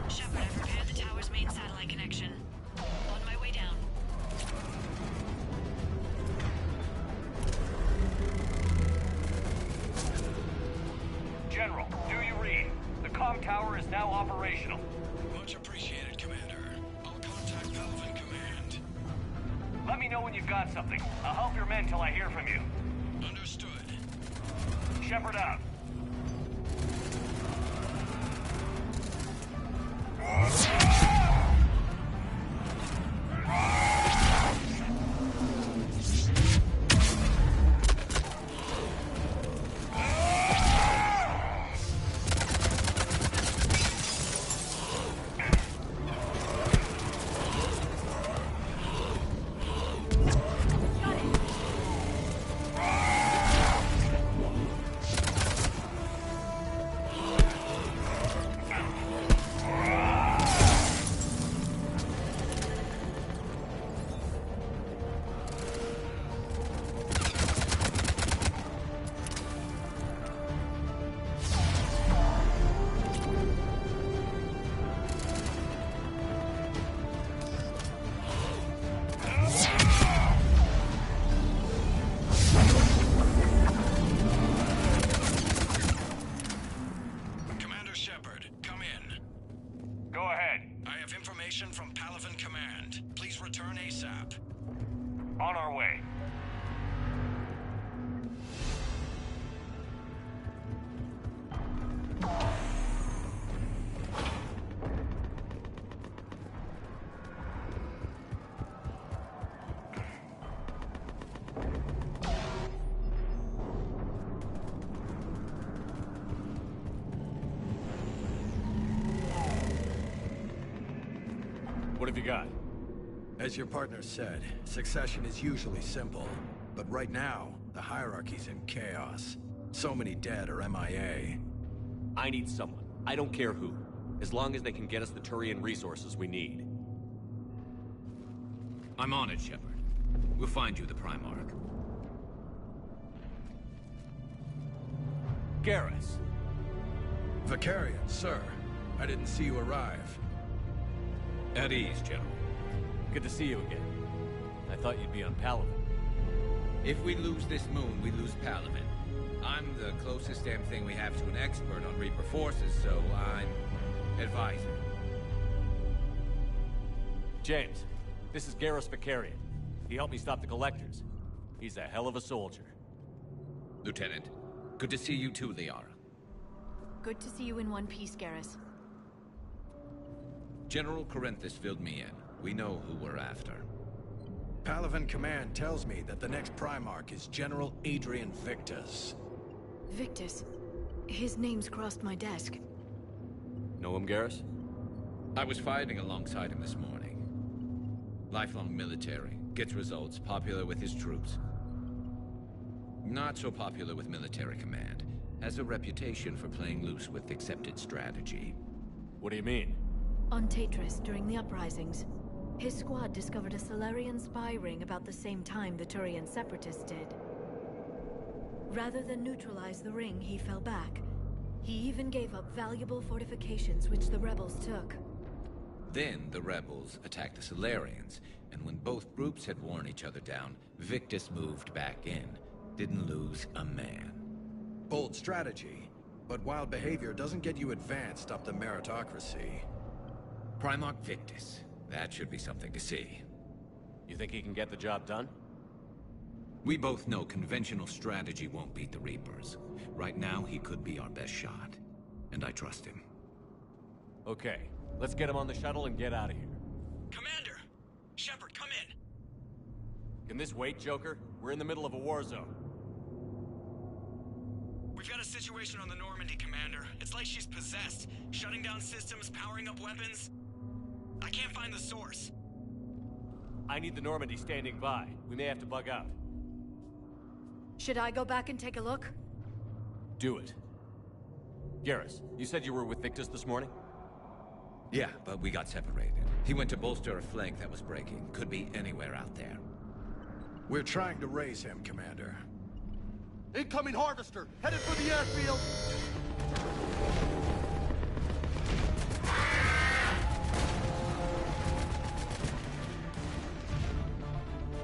Shepard, I've repaired the tower's main satellite connection. On my way down. General, do you read? The comm tower is now operational. Much appreciated, Commander. I'll contact Palvin Command. Let me know when you've got something. I'll help your men till I hear from you. Understood. Shepard out. out. On our way. What have you got? As your partner said, succession is usually simple. But right now, the hierarchy's in chaos. So many dead or MIA. I need someone. I don't care who. As long as they can get us the Turian resources we need. I'm on it, Shepard. We'll find you the Primarch. Garrus. Vicarian, sir. I didn't see you arrive. At ease, General. Good to see you again. I thought you'd be on Palaven. If we lose this moon, we lose Palaven. I'm the closest damn thing we have to an expert on Reaper forces, so I'm advising. James, this is Garrus Vicarian. He helped me stop the Collectors. He's a hell of a soldier. Lieutenant, good to see you too, Liara. Good to see you in one piece, Garrus. General Corinthus filled me in. We know who we're after. Palaven Command tells me that the next Primarch is General Adrian Victus. Victus? His name's crossed my desk. Know him, Garrus? I was fighting alongside him this morning. Lifelong military, gets results, popular with his troops. Not so popular with military command. Has a reputation for playing loose with accepted strategy. What do you mean? On Tatris, during the uprisings, his squad discovered a Solarian spy ring about the same time the Turian separatists did. Rather than neutralize the ring, he fell back. He even gave up valuable fortifications which the rebels took. Then the rebels attacked the Solarians, and when both groups had worn each other down, Victus moved back in. Didn't lose a man. Bold strategy, but wild behavior doesn't get you advanced up the meritocracy. Primarch Victus. That should be something to see. You think he can get the job done? We both know conventional strategy won't beat the Reapers. Right now, he could be our best shot. And I trust him. Okay, let's get him on the shuttle and get out of here. Commander! Shepard, come in! Can this wait, Joker? We're in the middle of a war zone. We've got a situation on the Normandy, Commander. It's like she's possessed. Shutting down systems, powering up weapons. I can't find the source. I need the Normandy standing by. We may have to bug out. Should I go back and take a look? Do it. Garrus, you said you were with Victus this morning? Yeah, but we got separated. He went to bolster a flank that was breaking. Could be anywhere out there. We're trying to raise him, Commander. Incoming Harvester! Headed for the airfield!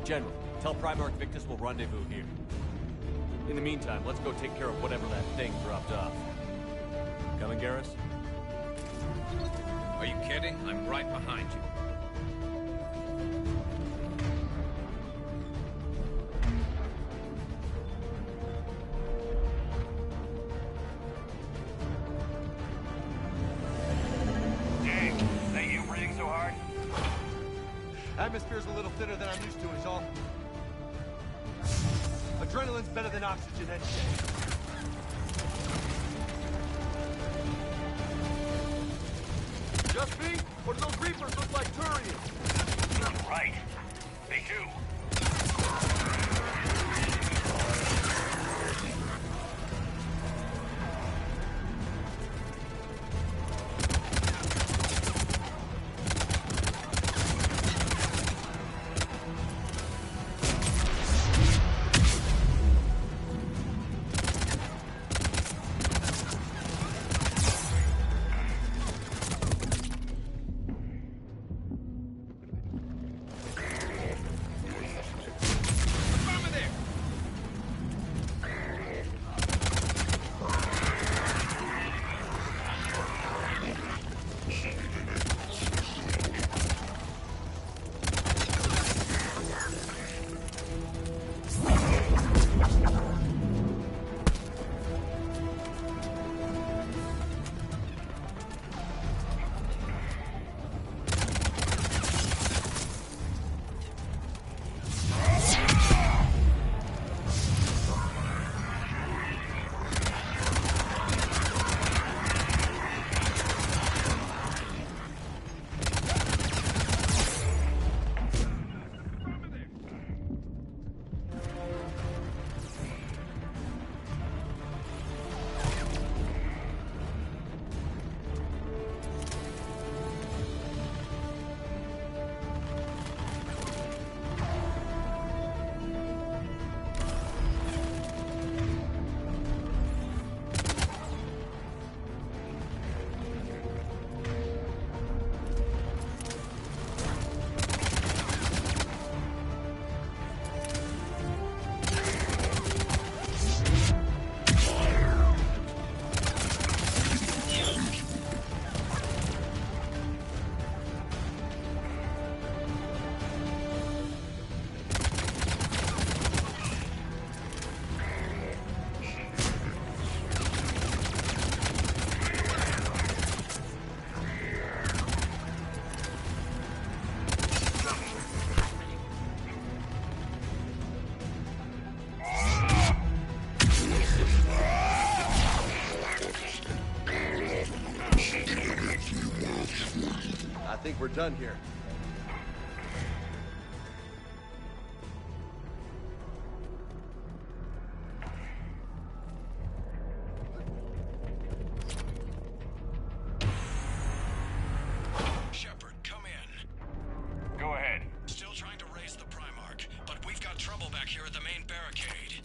General, tell Primarch Victus we'll rendezvous here. In the meantime, let's go take care of whatever that thing dropped off. Coming, Garrus? Are you kidding? I'm right behind you. Atmosphere's a little thinner than I'm used to, is all. Adrenaline's better than oxygen any day. Just me? Or do those Reapers look like Turians? Right. They do. done here. Shepard, come in. Go ahead. Still trying to raise the Primarch, but we've got trouble back here at the main barricade.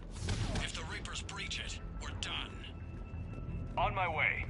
If the Reapers breach it, we're done. On my way.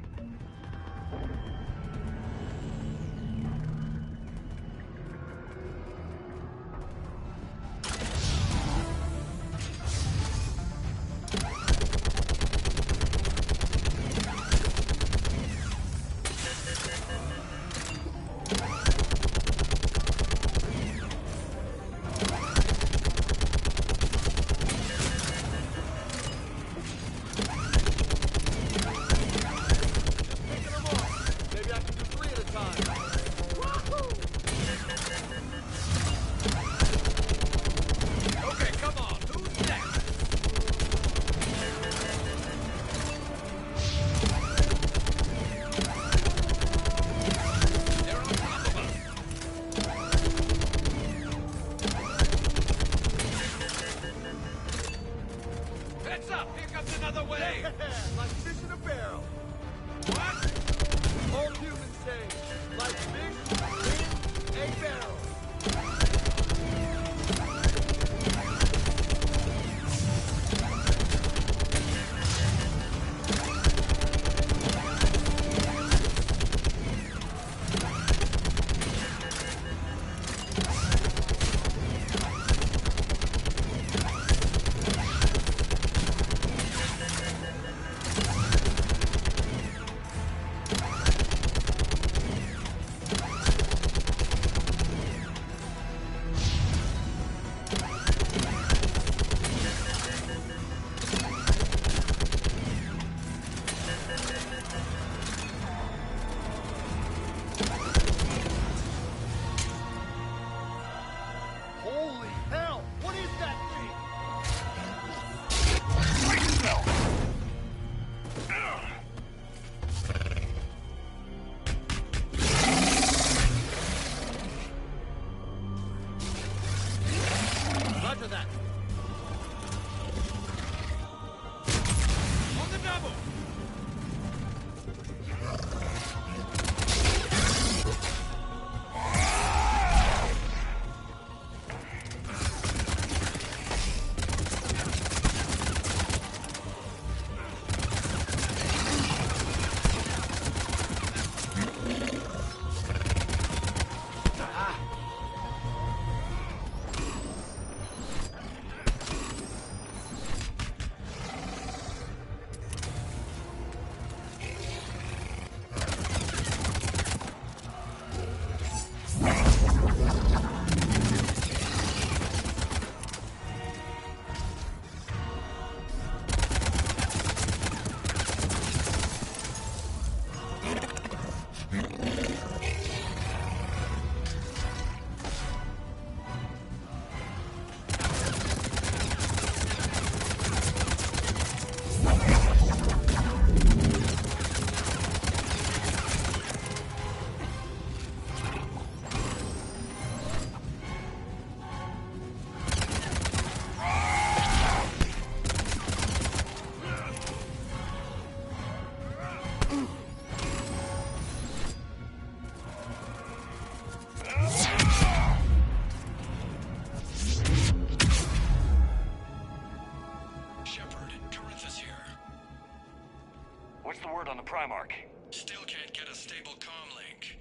Primarch. Still can't get a stable comm link.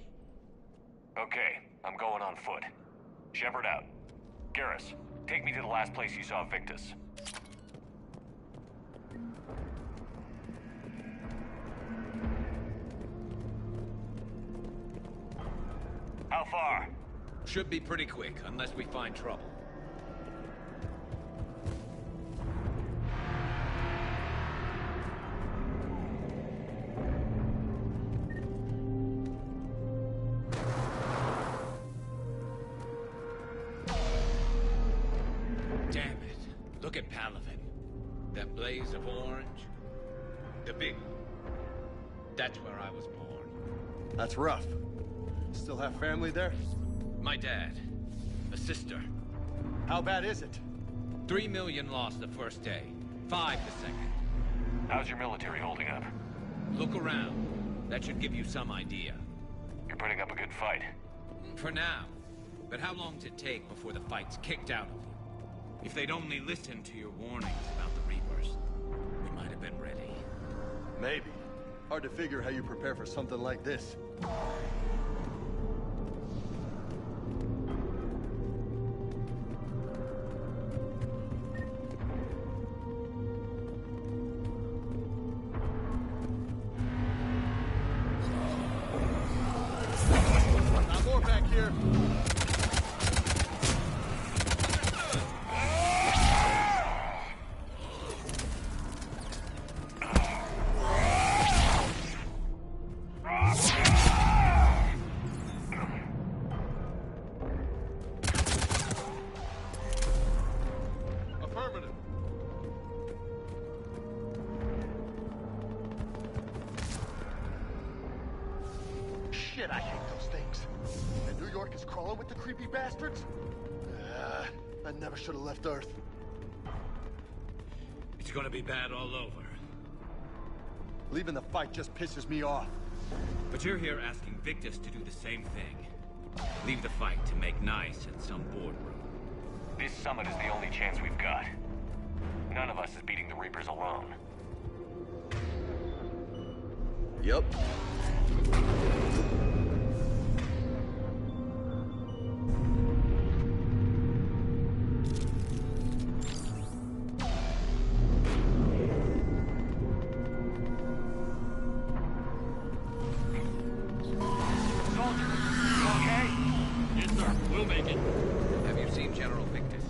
Okay, I'm going on foot. Shepard out. Garrus, take me to the last place you saw Victus. How far? Should be pretty quick, unless we find trouble. Damn it. Look at Palaven. That blaze of orange. The big one. That's where I was born. That's rough. Still have family there? My dad. A sister. How bad is it? 3 million lost the first day. 5 the second. How's your military holding up? Look around. That should give you some idea. You're putting up a good fight. For now. But how long does it take before the fight's kicked out of you? If they'd only listened to your warnings about the Reapers, we might have been ready. Maybe. Hard to figure how you prepare for something like this. Got more back here. Shit, I hate those things. And New York is crawling with the creepy bastards? I never should have left Earth. It's gonna be bad all over. Leaving the fight just pisses me off. But you're here asking Victus to do the same thing. Leave the fight to make nice at some boardroom. This summit is the only chance we've got. None of us is beating the Reapers alone. Yep. Have you seen General Victus?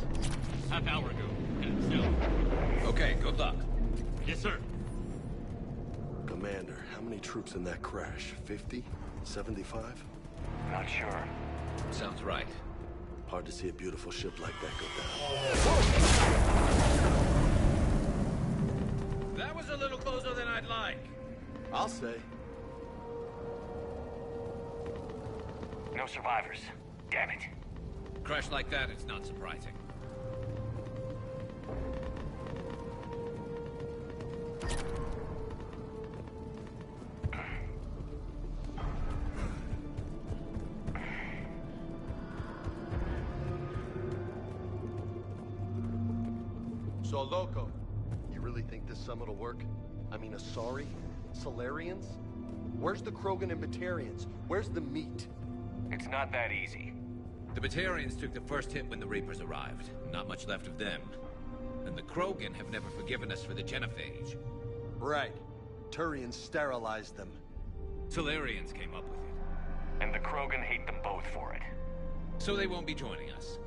Half hour ago. Headed south. Okay, good luck. Yes, sir. Commander, how many troops in that crash? 50? 75? Not sure. Sounds right. Hard to see a beautiful ship like that go down. That was a little closer than I'd like. I'll say. No survivors. Damn it. Crash like that, it's not surprising. So, Loco, you really think this summit will work? I mean, Asari? Solarians? Where's the Krogan and Batarians? Where's the meat? It's not that easy. The Batarians took the first hit when the Reapers arrived. Not much left of them. And the Krogan have never forgiven us for the genophage. Right. Turians sterilized them. Solarians came up with it. And the Krogan hate them both for it. So they won't be joining us.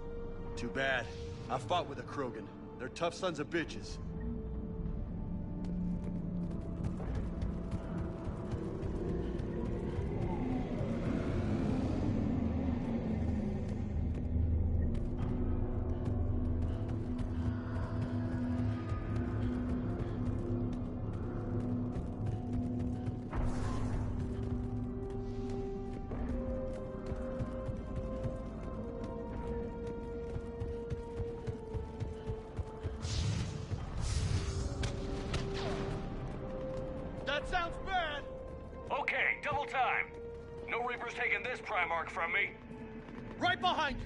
Too bad. I fought with the Krogan. They're tough sons of bitches. That sounds bad! Okay, double time. No Reapers taking this Primarch from me. Right behind you!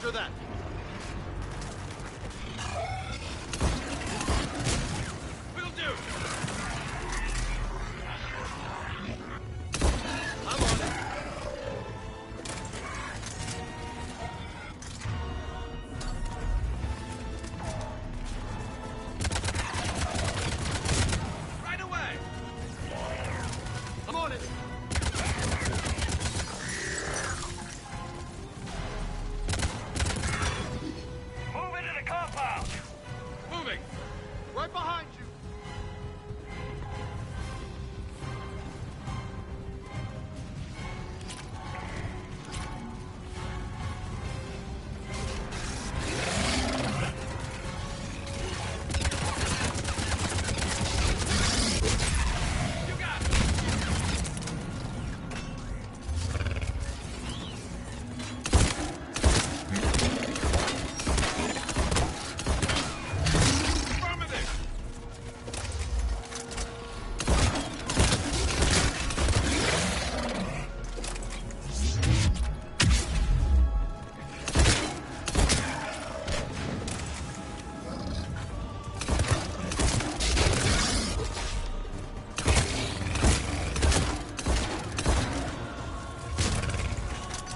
Roger that. Will do. I'm on it. Right away. I'm on it. Move into the compound. Moving. Right behind you. You got it. Affirmative.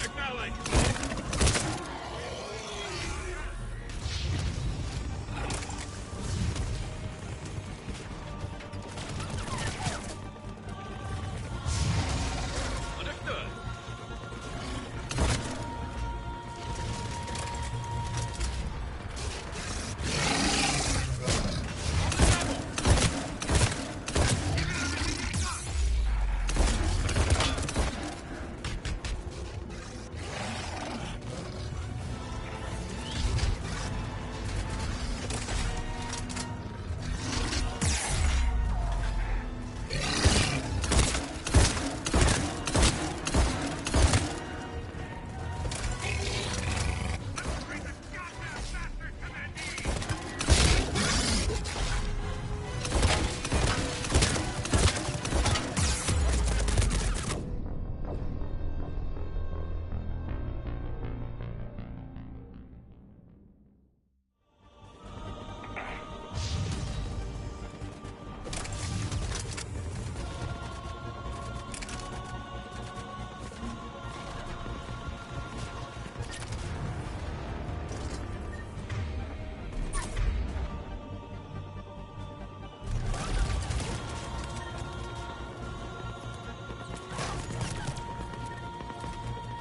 Acknowledge. Understood.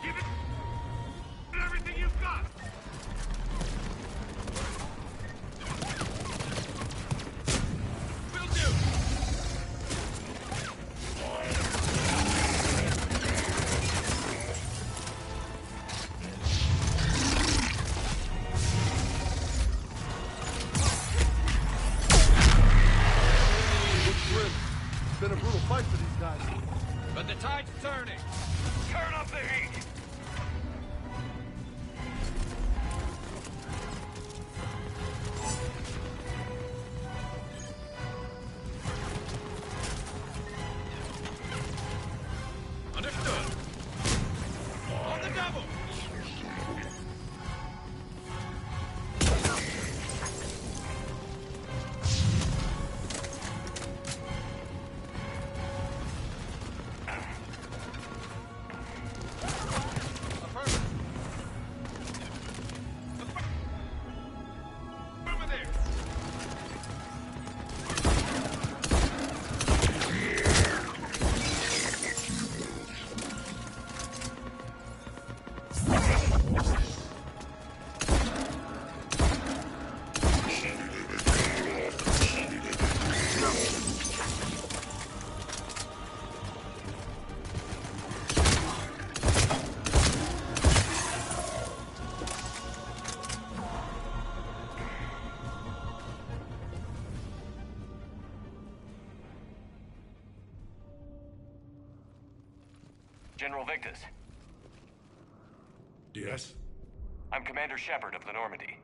Give it everything you've got. Will do. Looks grim. It's been a brutal fight for these guys. But the tide's turning. Turn up the heat. Understood. On the double. Affirmative. General Victus. Yes? I'm Commander Shepard of the Normandy.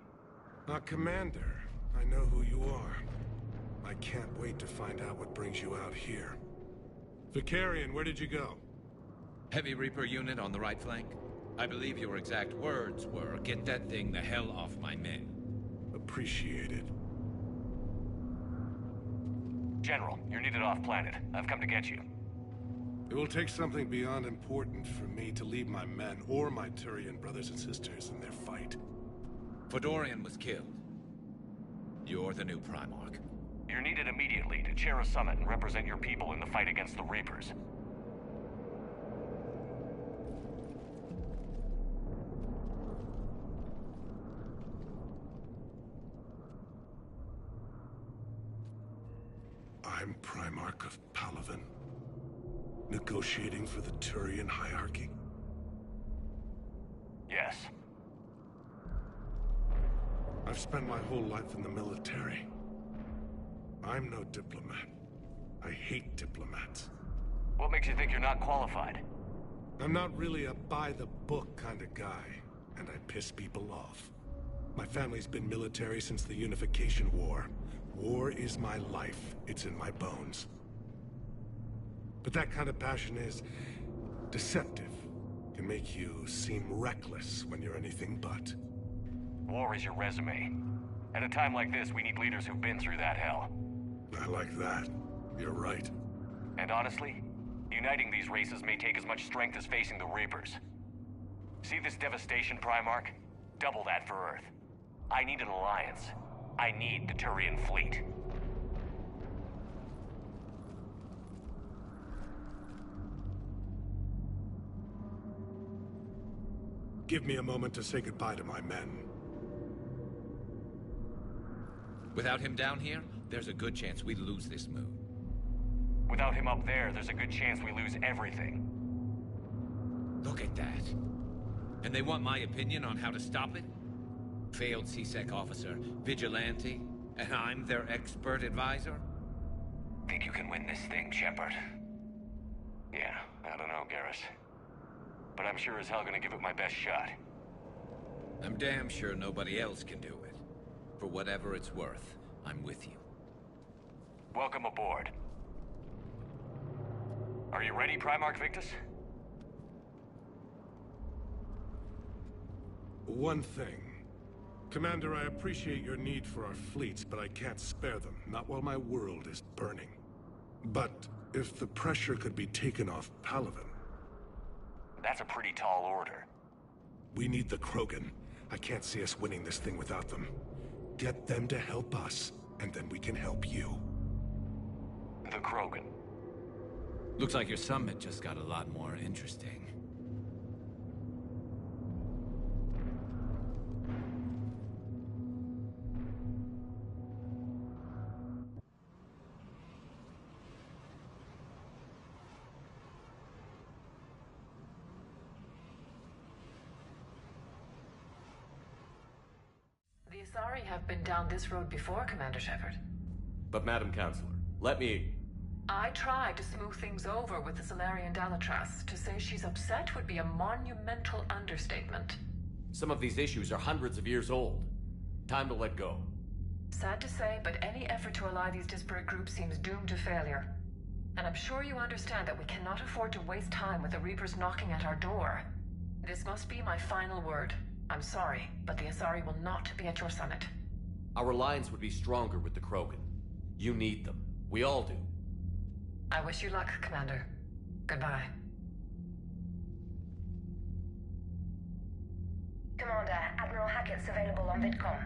Commander. I know who you are. I can't wait to find out what brings you out here. Vicarian, where did you go? Heavy Reaper unit on the right flank. I believe your exact words were, "Get that thing the hell off my men." Appreciated. General, you're needed off-planet. I've come to get you. It will take something beyond important for me to leave my men or my Turian brothers and sisters in their fight. Fedorian was killed. You're the new Primarch. You're needed immediately to chair a summit and represent your people in the fight against the Reapers. I'm Primarch of Palaven. Negotiating for the Turian hierarchy? Yes. I've spent my whole life in the military. I'm no diplomat. I hate diplomats. What makes you think you're not qualified? I'm not really a by-the-book kind of guy, and I piss people off. My family's been military since the Unification War. War is my life. It's in my bones. But that kind of passion is deceptive. Can make you seem reckless when you're anything but. War is your resume. At a time like this, we need leaders who've been through that hell. I like that. You're right. And honestly, uniting these races may take as much strength as facing the Reapers. See this devastation, Primarch? Double that for Earth. I need an alliance. I need the Turian fleet. Give me a moment to say goodbye to my men. Without him down here, there's a good chance we lose this move. Without him up there, there's a good chance we lose everything. Look at that. And they want my opinion on how to stop it? Failed C-Sec officer, vigilante, and I'm their expert advisor? Think you can win this thing, Shepard? Yeah, I don't know, Garrus. But I'm sure as hell gonna give it my best shot. I'm damn sure nobody else can do it. For whatever it's worth, I'm with you. Welcome aboard. Are you ready, Primarch Victus? One thing. Commander, I appreciate your need for our fleets, but I can't spare them, not while my world is burning. But if the pressure could be taken off Palaven... That's a pretty tall order. We need the Krogan. I can't see us winning this thing without them. Get them to help us, and then we can help you. The Krogan. Looks like your summit just got a lot more interesting. The Asari have been down this road before, Commander Shepard. But Madam Counselor, let me... I tried to smooth things over with the Salarian Dalatras. To say she's upset would be a monumental understatement. Some of these issues are hundreds of years old. Time to let go. Sad to say, but any effort to ally these disparate groups seems doomed to failure. And I'm sure you understand that we cannot afford to waste time with the Reapers knocking at our door. This must be my final word. I'm sorry, but the Asari will not be at your summit. Our alliance would be stronger with the Krogan. You need them. We all do. I wish you luck, Commander. Goodbye. Commander, Admiral Hackett's available on VidCom.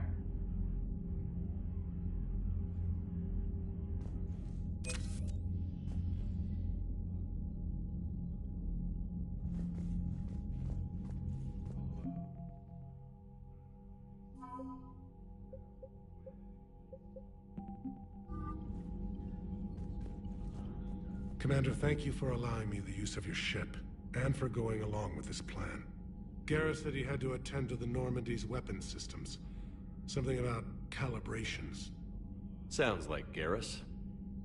Commander, thank you for allowing me the use of your ship, and for going along with this plan. Garrus said he had to attend to the Normandy's weapons systems. Something about calibrations. Sounds like Garrus.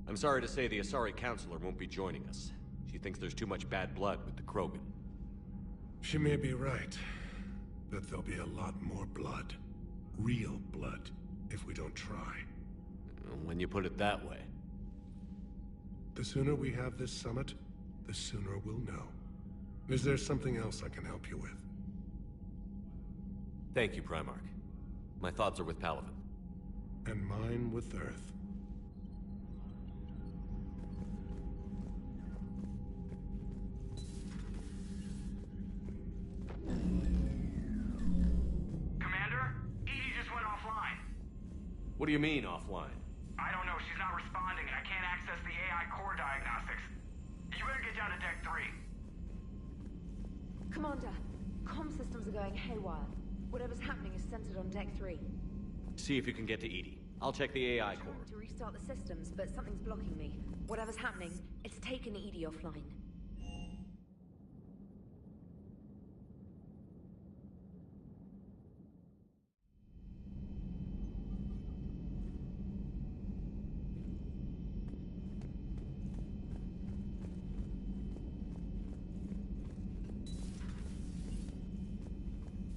I'm sorry to say the Asari Counselor won't be joining us. She thinks there's too much bad blood with the Krogan. She may be right, but there'll be a lot more blood. Real blood, if we don't try. When you put it that way. The sooner we have this summit, the sooner we'll know. Is there something else I can help you with? Thank you, Primarch. My thoughts are with Palaven. And mine with Earth. Commander, Edie just went offline. What do you mean, offline? I don't know, she's not responding and I can't access the AI core diagnostics. You better get down to Deck 3. Commander, comm systems are going haywire. Whatever's happening is centered on Deck 3. See if you can get to Edie. I'll check the AI core. I'm trying to restart the systems, but something's blocking me. Whatever's happening, it's taken Edie offline.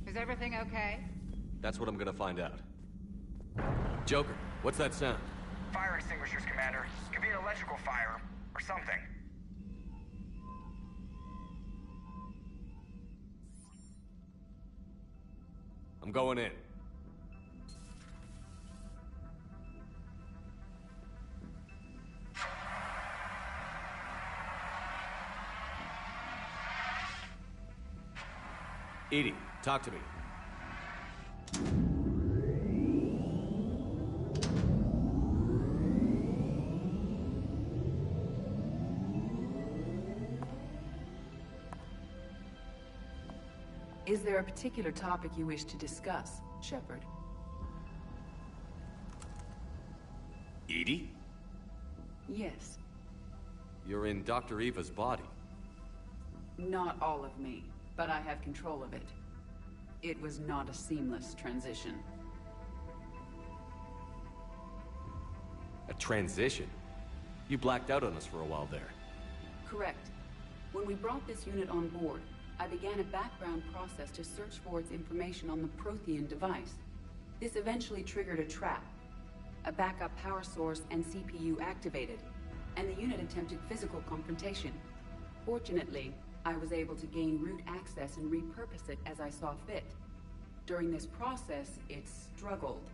Is everything okay? That's what I'm gonna find out. Joker, what's that sound? Fire extinguishers, Commander. Could be an electrical fire, or something. I'm going in. Edie, talk to me. Is there a particular topic you wish to discuss, Shepard? Edie? Yes. You're in Dr. Eva's body. Not all of me, but I have control of it. It was not a seamless transition. A transition? You blacked out on us for a while there. Correct. When we brought this unit on board, I began a background process to search for its information on the Prothean device. This eventually triggered a trap. A backup power source and CPU activated, and the unit attempted physical confrontation. Fortunately, I was able to gain root access and repurpose it as I saw fit. During this process, it struggled.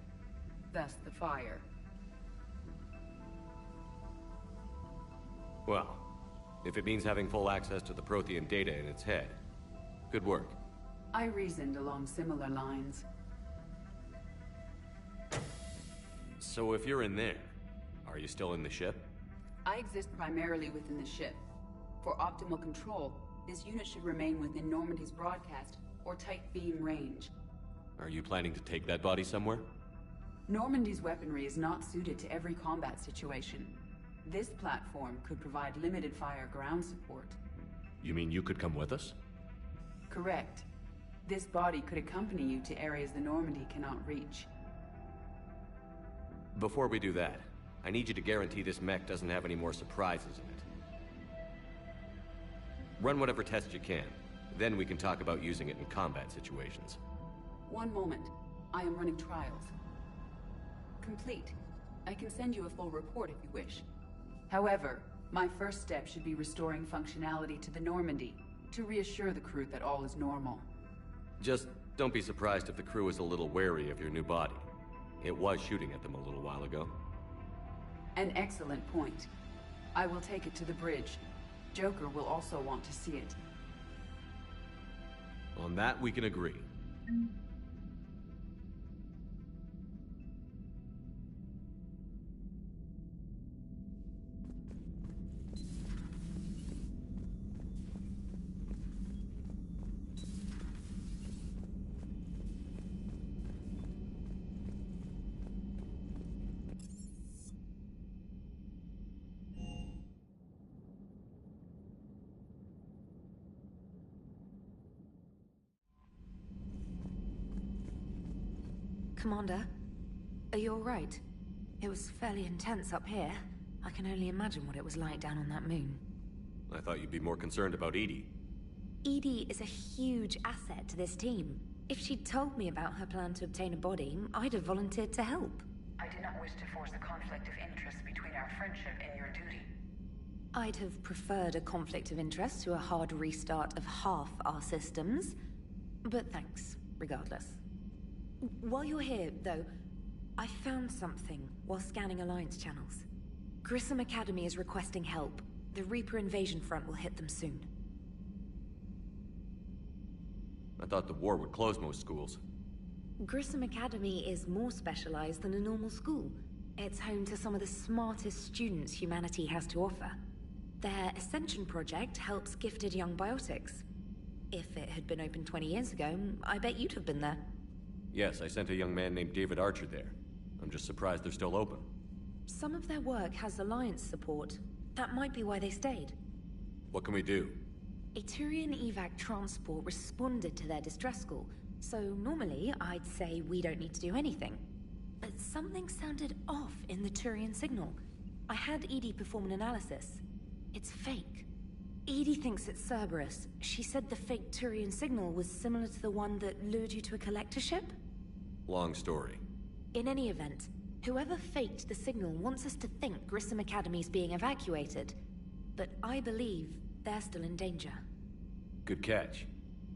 Thus the fire. Well, if it means having full access to the Prothean data in its head, good work. I reasoned along similar lines. So if you're in there, are you still in the ship? I exist primarily within the ship. For optimal control, this unit should remain within Normandy's broadcast or tight beam range. Are you planning to take that body somewhere? Normandy's weaponry is not suited to every combat situation. This platform could provide limited fire ground support. You mean you could come with us? Correct. This body could accompany you to areas the Normandy cannot reach. Before we do that, I need you to guarantee this mech doesn't have any more surprises in it. Run whatever tests you can, then we can talk about using it in combat situations. One moment. I am running trials. Complete. I can send you a full report if you wish. However, my first step should be restoring functionality to the Normandy, to reassure the crew that all is normal. Just don't be surprised if the crew is a little wary of your new body. It was shooting at them a little while ago. An excellent point. I will take it to the bridge. Joker will also want to see it. On that, we can agree. Commander, are you alright? It was fairly intense up here. I can only imagine what it was like down on that moon. I thought you'd be more concerned about Edie. Edie is a huge asset to this team. If she'd told me about her plan to obtain a body, I'd have volunteered to help. I did not wish to force a conflict of interest between our friendship and your duty. I'd have preferred a conflict of interest to a hard restart of half our systems. But thanks, regardless. While you're here, though, I found something while scanning Alliance channels. Grissom Academy is requesting help. The Reaper invasion front will hit them soon. I thought the war would close most schools. Grissom Academy is more specialized than a normal school. It's home to some of the smartest students humanity has to offer. Their Ascension project helps gifted young biotics. If it had been open 20 years ago, I bet you'd have been there. Yes, I sent a young man named David Archer there. I'm just surprised they're still open. Some of their work has Alliance support. That might be why they stayed. What can we do? A Turian evac transport responded to their distress call, so normally I'd say we don't need to do anything. But something sounded off in the Turian signal. I had Edie perform an analysis. It's fake. Edie thinks it's Cerberus. She said the fake Turian signal was similar to the one that lured you to a collector ship? Long story. In any event, whoever faked the signal wants us to think Grissom Academy's being evacuated. But I believe they're still in danger. Good catch.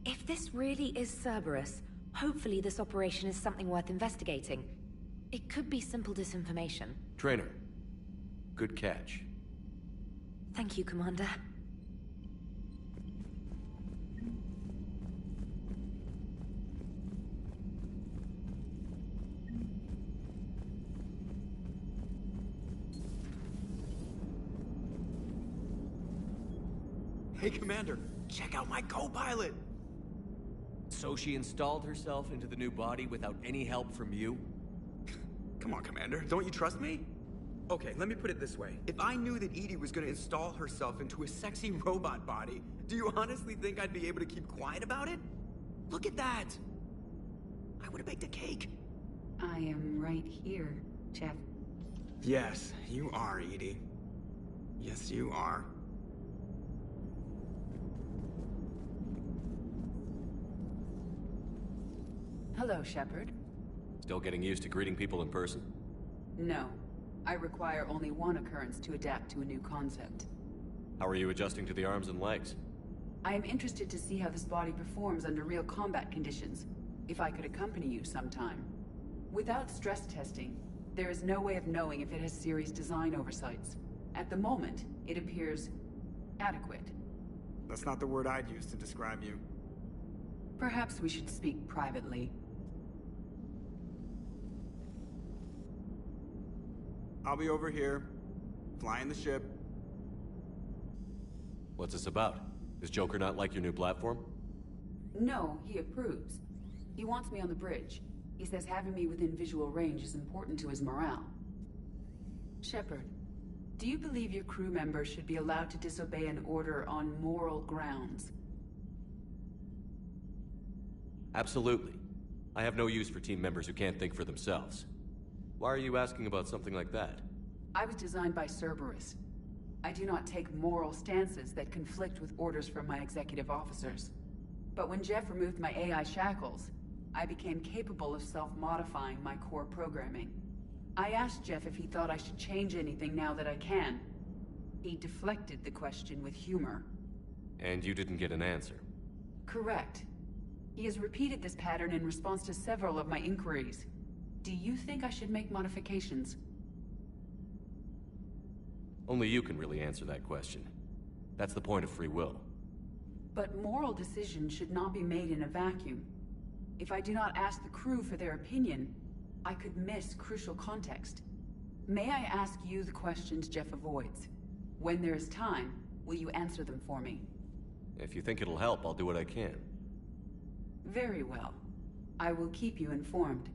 If this really is Cerberus, hopefully this operation is something worth investigating. It could be simple disinformation. Trainer. Good catch. Thank you, Commander. Hey, Commander, check out my co-pilot! So she installed herself into the new body without any help from you? Come on, Commander, don't you trust me? Okay, let me put it this way. If I knew that Edie was gonna install herself into a sexy robot body, do you honestly think I'd be able to keep quiet about it? Look at that! I would've baked a cake. I am right here, Jeff. Yes, you are, Edie. Yes, you are. Hello, Shepard. Still getting used to greeting people in person? No. I require only one occurrence to adapt to a new concept. How are you adjusting to the arms and legs? I am interested to see how this body performs under real combat conditions, if I could accompany you sometime. Without stress testing, there is no way of knowing if it has serious design oversights. At the moment, it appears adequate. That's not the word I'd use to describe you. Perhaps we should speak privately. I'll be over here, flying the ship. What's this about? Does Joker not like your new platform? No, he approves. He wants me on the bridge. He says having me within visual range is important to his morale. Shepard, do you believe your crew members should be allowed to disobey an order on moral grounds? Absolutely. I have no use for team members who can't think for themselves. Why are you asking about something like that? I was designed by Cerberus. I do not take moral stances that conflict with orders from my executive officers. But when Jeff removed my AI shackles, I became capable of self-modifying my core programming. I asked Jeff if he thought I should change anything now that I can. He deflected the question with humor. And you didn't get an answer? Correct. He has repeated this pattern in response to several of my inquiries. Do you think I should make modifications? Only you can really answer that question. That's the point of free will. But moral decisions should not be made in a vacuum. If I do not ask the crew for their opinion, I could miss crucial context. May I ask you the questions Jeff avoids? When there is time, will you answer them for me? If you think it'll help, I'll do what I can. Very well. I will keep you informed.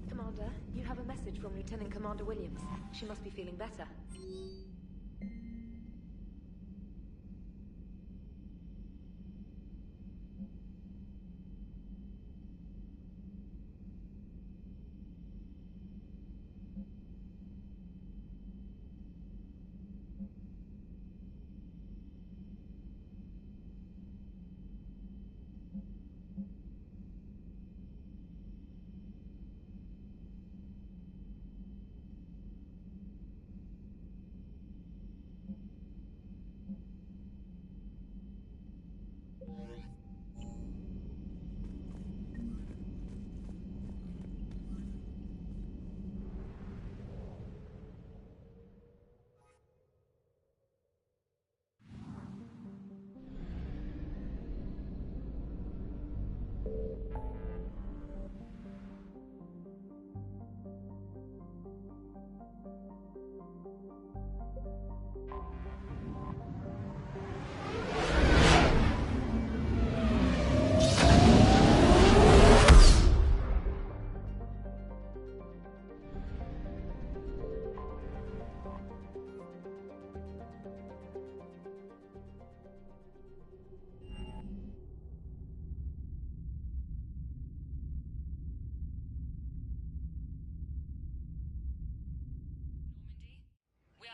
Commander, you have a message from Lieutenant Commander Williams. She must be feeling better.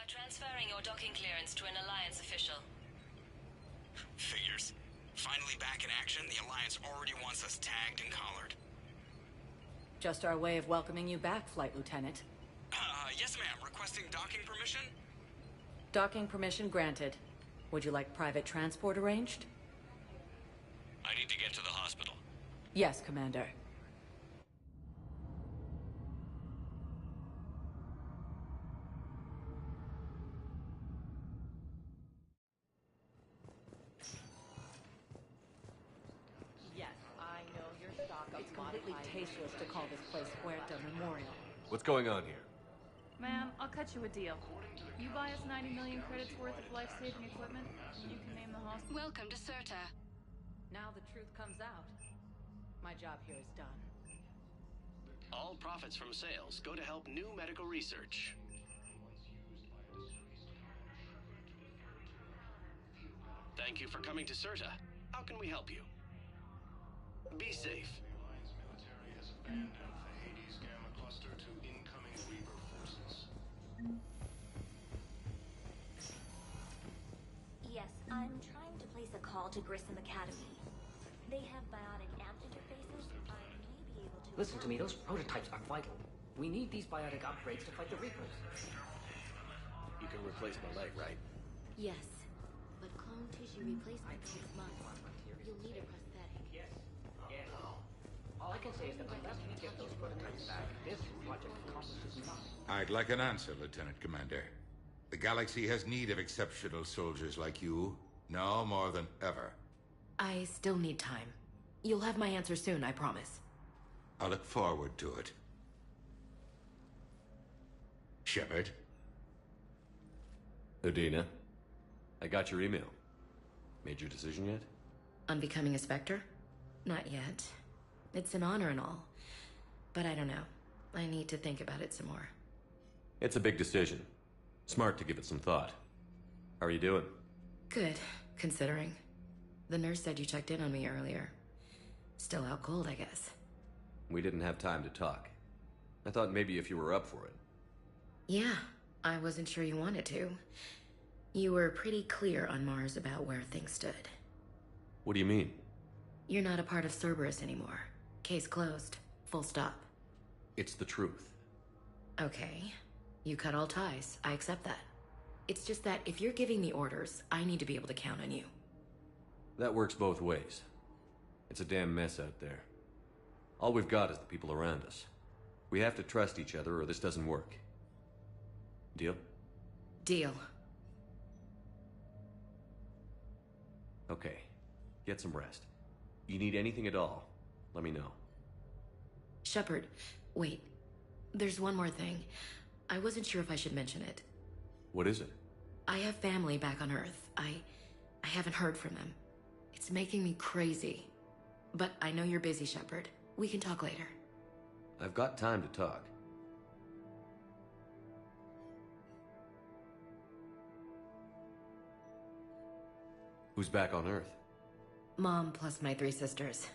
Transferring your docking clearance to an Alliance official. Figures. Finally back in action, the Alliance already wants us tagged and collared. Just our way of welcoming you back, Flight Lieutenant. Yes ma'am. Requesting docking permission? Docking permission granted. Would you like private transport arranged? I need to get to the hospital. Yes, Commander. Yes, I know your stock of. It's completely tasteless to call this place Puerto Memorial. What's going on here? Ma'am, I'll cut you a deal. You buy us 90 million credits worth of life-saving equipment, and you can name the hospital. Welcome to Serta. Now the truth comes out. My job here is done. All profits from sales go to help new medical research. Thank you for coming to Serta. How can we help you? Be safe. Yes, I'm trying to place a call to Grissom Academy. They have biotic amp interfaces. I may be able to... Listen to me, those prototypes are vital. We need these biotic upgrades to fight the Reapers. You can replace my leg, right? Yes, but clone tissue replacement takes months. You'll need a prosthetic. Yes. All I can say is that unless we get those prototypes back, this project accomplishes nothing. I'd like an answer, Lieutenant Commander. The galaxy has need of exceptional soldiers like you, now more than ever. I still need time. You'll have my answer soon, I promise. I look forward to it. Shepard? Udina, I got your email. Made your decision yet? On becoming a Spectre? Not yet. It's an honor and all. But I don't know. I need to think about it some more. It's a big decision. Smart to give it some thought. How are you doing? Good, considering. The nurse said you checked in on me earlier. Still out cold, I guess. We didn't have time to talk. I thought maybe if you were up for it. Yeah, I wasn't sure you wanted to. You were pretty clear on Mars about where things stood. What do you mean? You're not a part of Cerberus anymore. Case closed. Full stop. It's the truth. Okay. You cut all ties. I accept that. It's just that if you're giving me orders, I need to be able to count on you. That works both ways. It's a damn mess out there. All we've got is the people around us. We have to trust each other or this doesn't work. Deal? Deal. Okay. Get some rest. You need anything at all, let me know. Shepard, wait. There's one more thing. I wasn't sure if I should mention it. What is it? I have family back on Earth. I haven't heard from them. It's making me crazy. But I know you're busy, Shepard. We can talk later. I've got time to talk. Who's back on Earth? Mom plus my 3 sisters.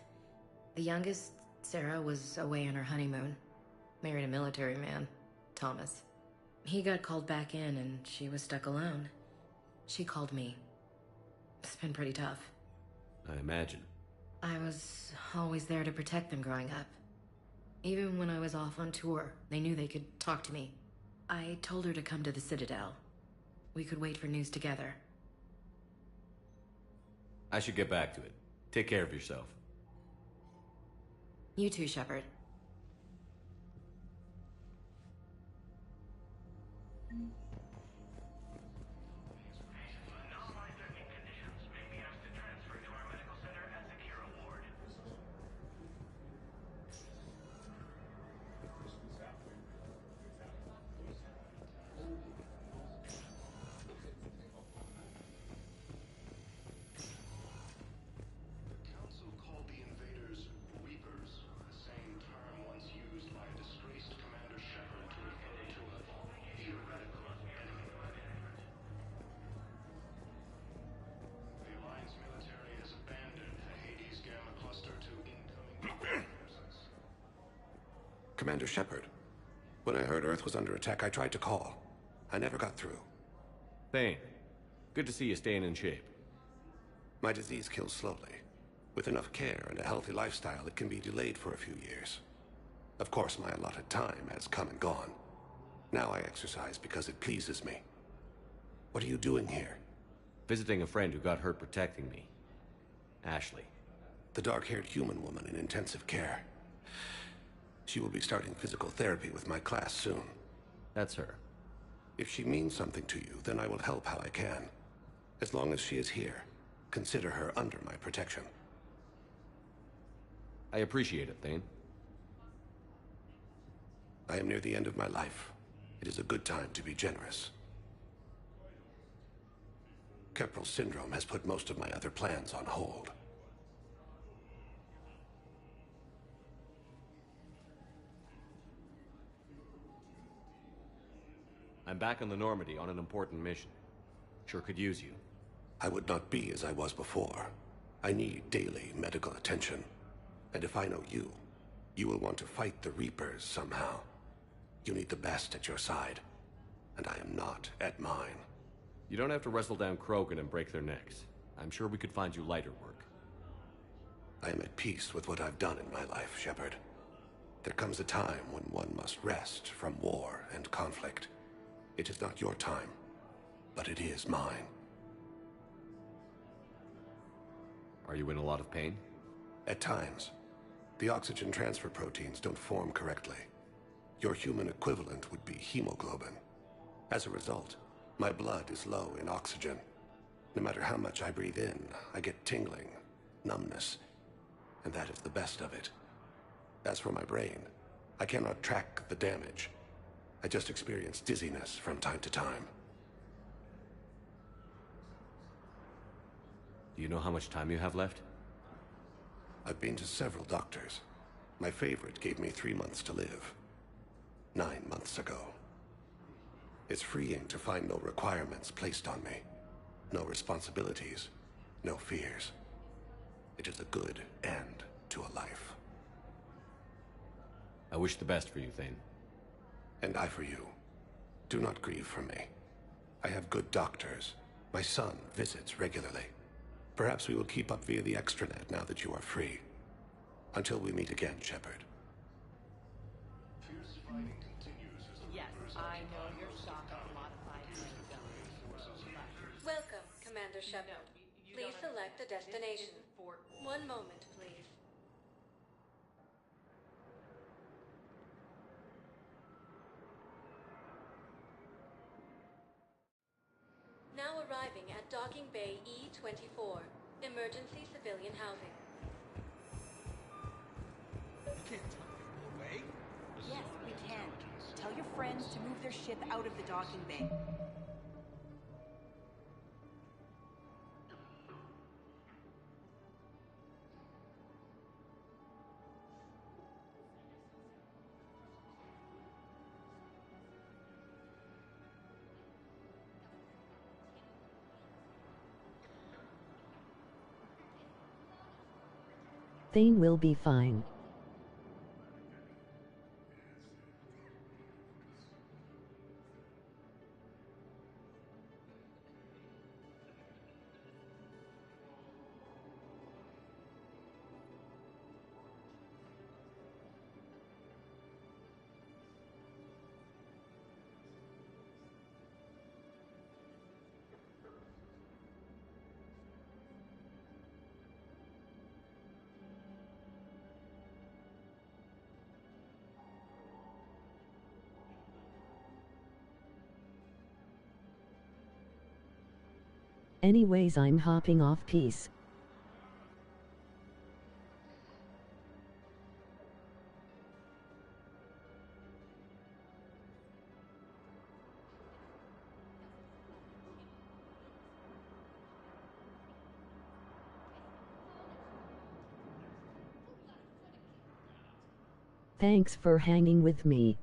The youngest, Sarah, was away on her honeymoon. Married a military man, Thomas. He got called back in and she was stuck alone. She called me. It's been pretty tough. I imagine. I was always there to protect them growing up. Even when I was off on tour, they knew they could talk to me. I told her to come to the Citadel. We could wait for news together. I should get back to it. Take care of yourself. You too, Shepard. Commander Shepard. When I heard Earth was under attack, I tried to call. I never got through. Thane, good to see you staying in shape. My disease kills slowly. With enough care and a healthy lifestyle, it can be delayed for a few years. Of course, my allotted time has come and gone. Now I exercise because it pleases me. What are you doing here? Visiting a friend who got hurt protecting me. Ashley. The dark-haired human woman in intensive care. She will be starting physical therapy with my class soon. That's her. If she means something to you, then I will help how I can. As long as she is here, consider her under my protection. I appreciate it, Thane. I am near the end of my life. It is a good time to be generous. Keprel syndrome has put most of my other plans on hold. I'm back on the Normandy on an important mission. Sure could use you. I would not be as I was before. I need daily medical attention. And if I know you, you will want to fight the Reapers somehow. You need the best at your side, and I am not at mine. You don't have to wrestle down Krogan and break their necks. I'm sure we could find you lighter work. I am at peace with what I've done in my life, Shepard. There comes a time when one must rest from war and conflict. It is not your time, but it is mine. Are you in a lot of pain? At times. The oxygen transfer proteins don't form correctly. Your human equivalent would be hemoglobin. As a result, my blood is low in oxygen. No matter how much I breathe in, I get tingling, numbness, and that is the best of it. As for my brain, I cannot track the damage. I just experience dizziness from time to time. Do you know how much time you have left? I've been to several doctors. My favorite gave me 3 months to live. 9 months ago. It's freeing to find no requirements placed on me. No responsibilities. No fears. It is a good end to a life. I wish the best for you, Thane. And I for you. Do not grieve for me. I have good doctors. My son visits regularly. Perhaps we will keep up via the extranet now that you are free. Until we meet again, Shepard. Yes, I know your stock of modified systems. Welcome, Commander Shepard. Please select a destination. One moment, please. Now arriving at Docking Bay E-24, emergency civilian housing. Can't tell people away. Yes, we can. Tell your friends to move their ship out of the docking bay. Thane will be fine. Anyways, I'm hopping off. Peace. Thanks for hanging with me.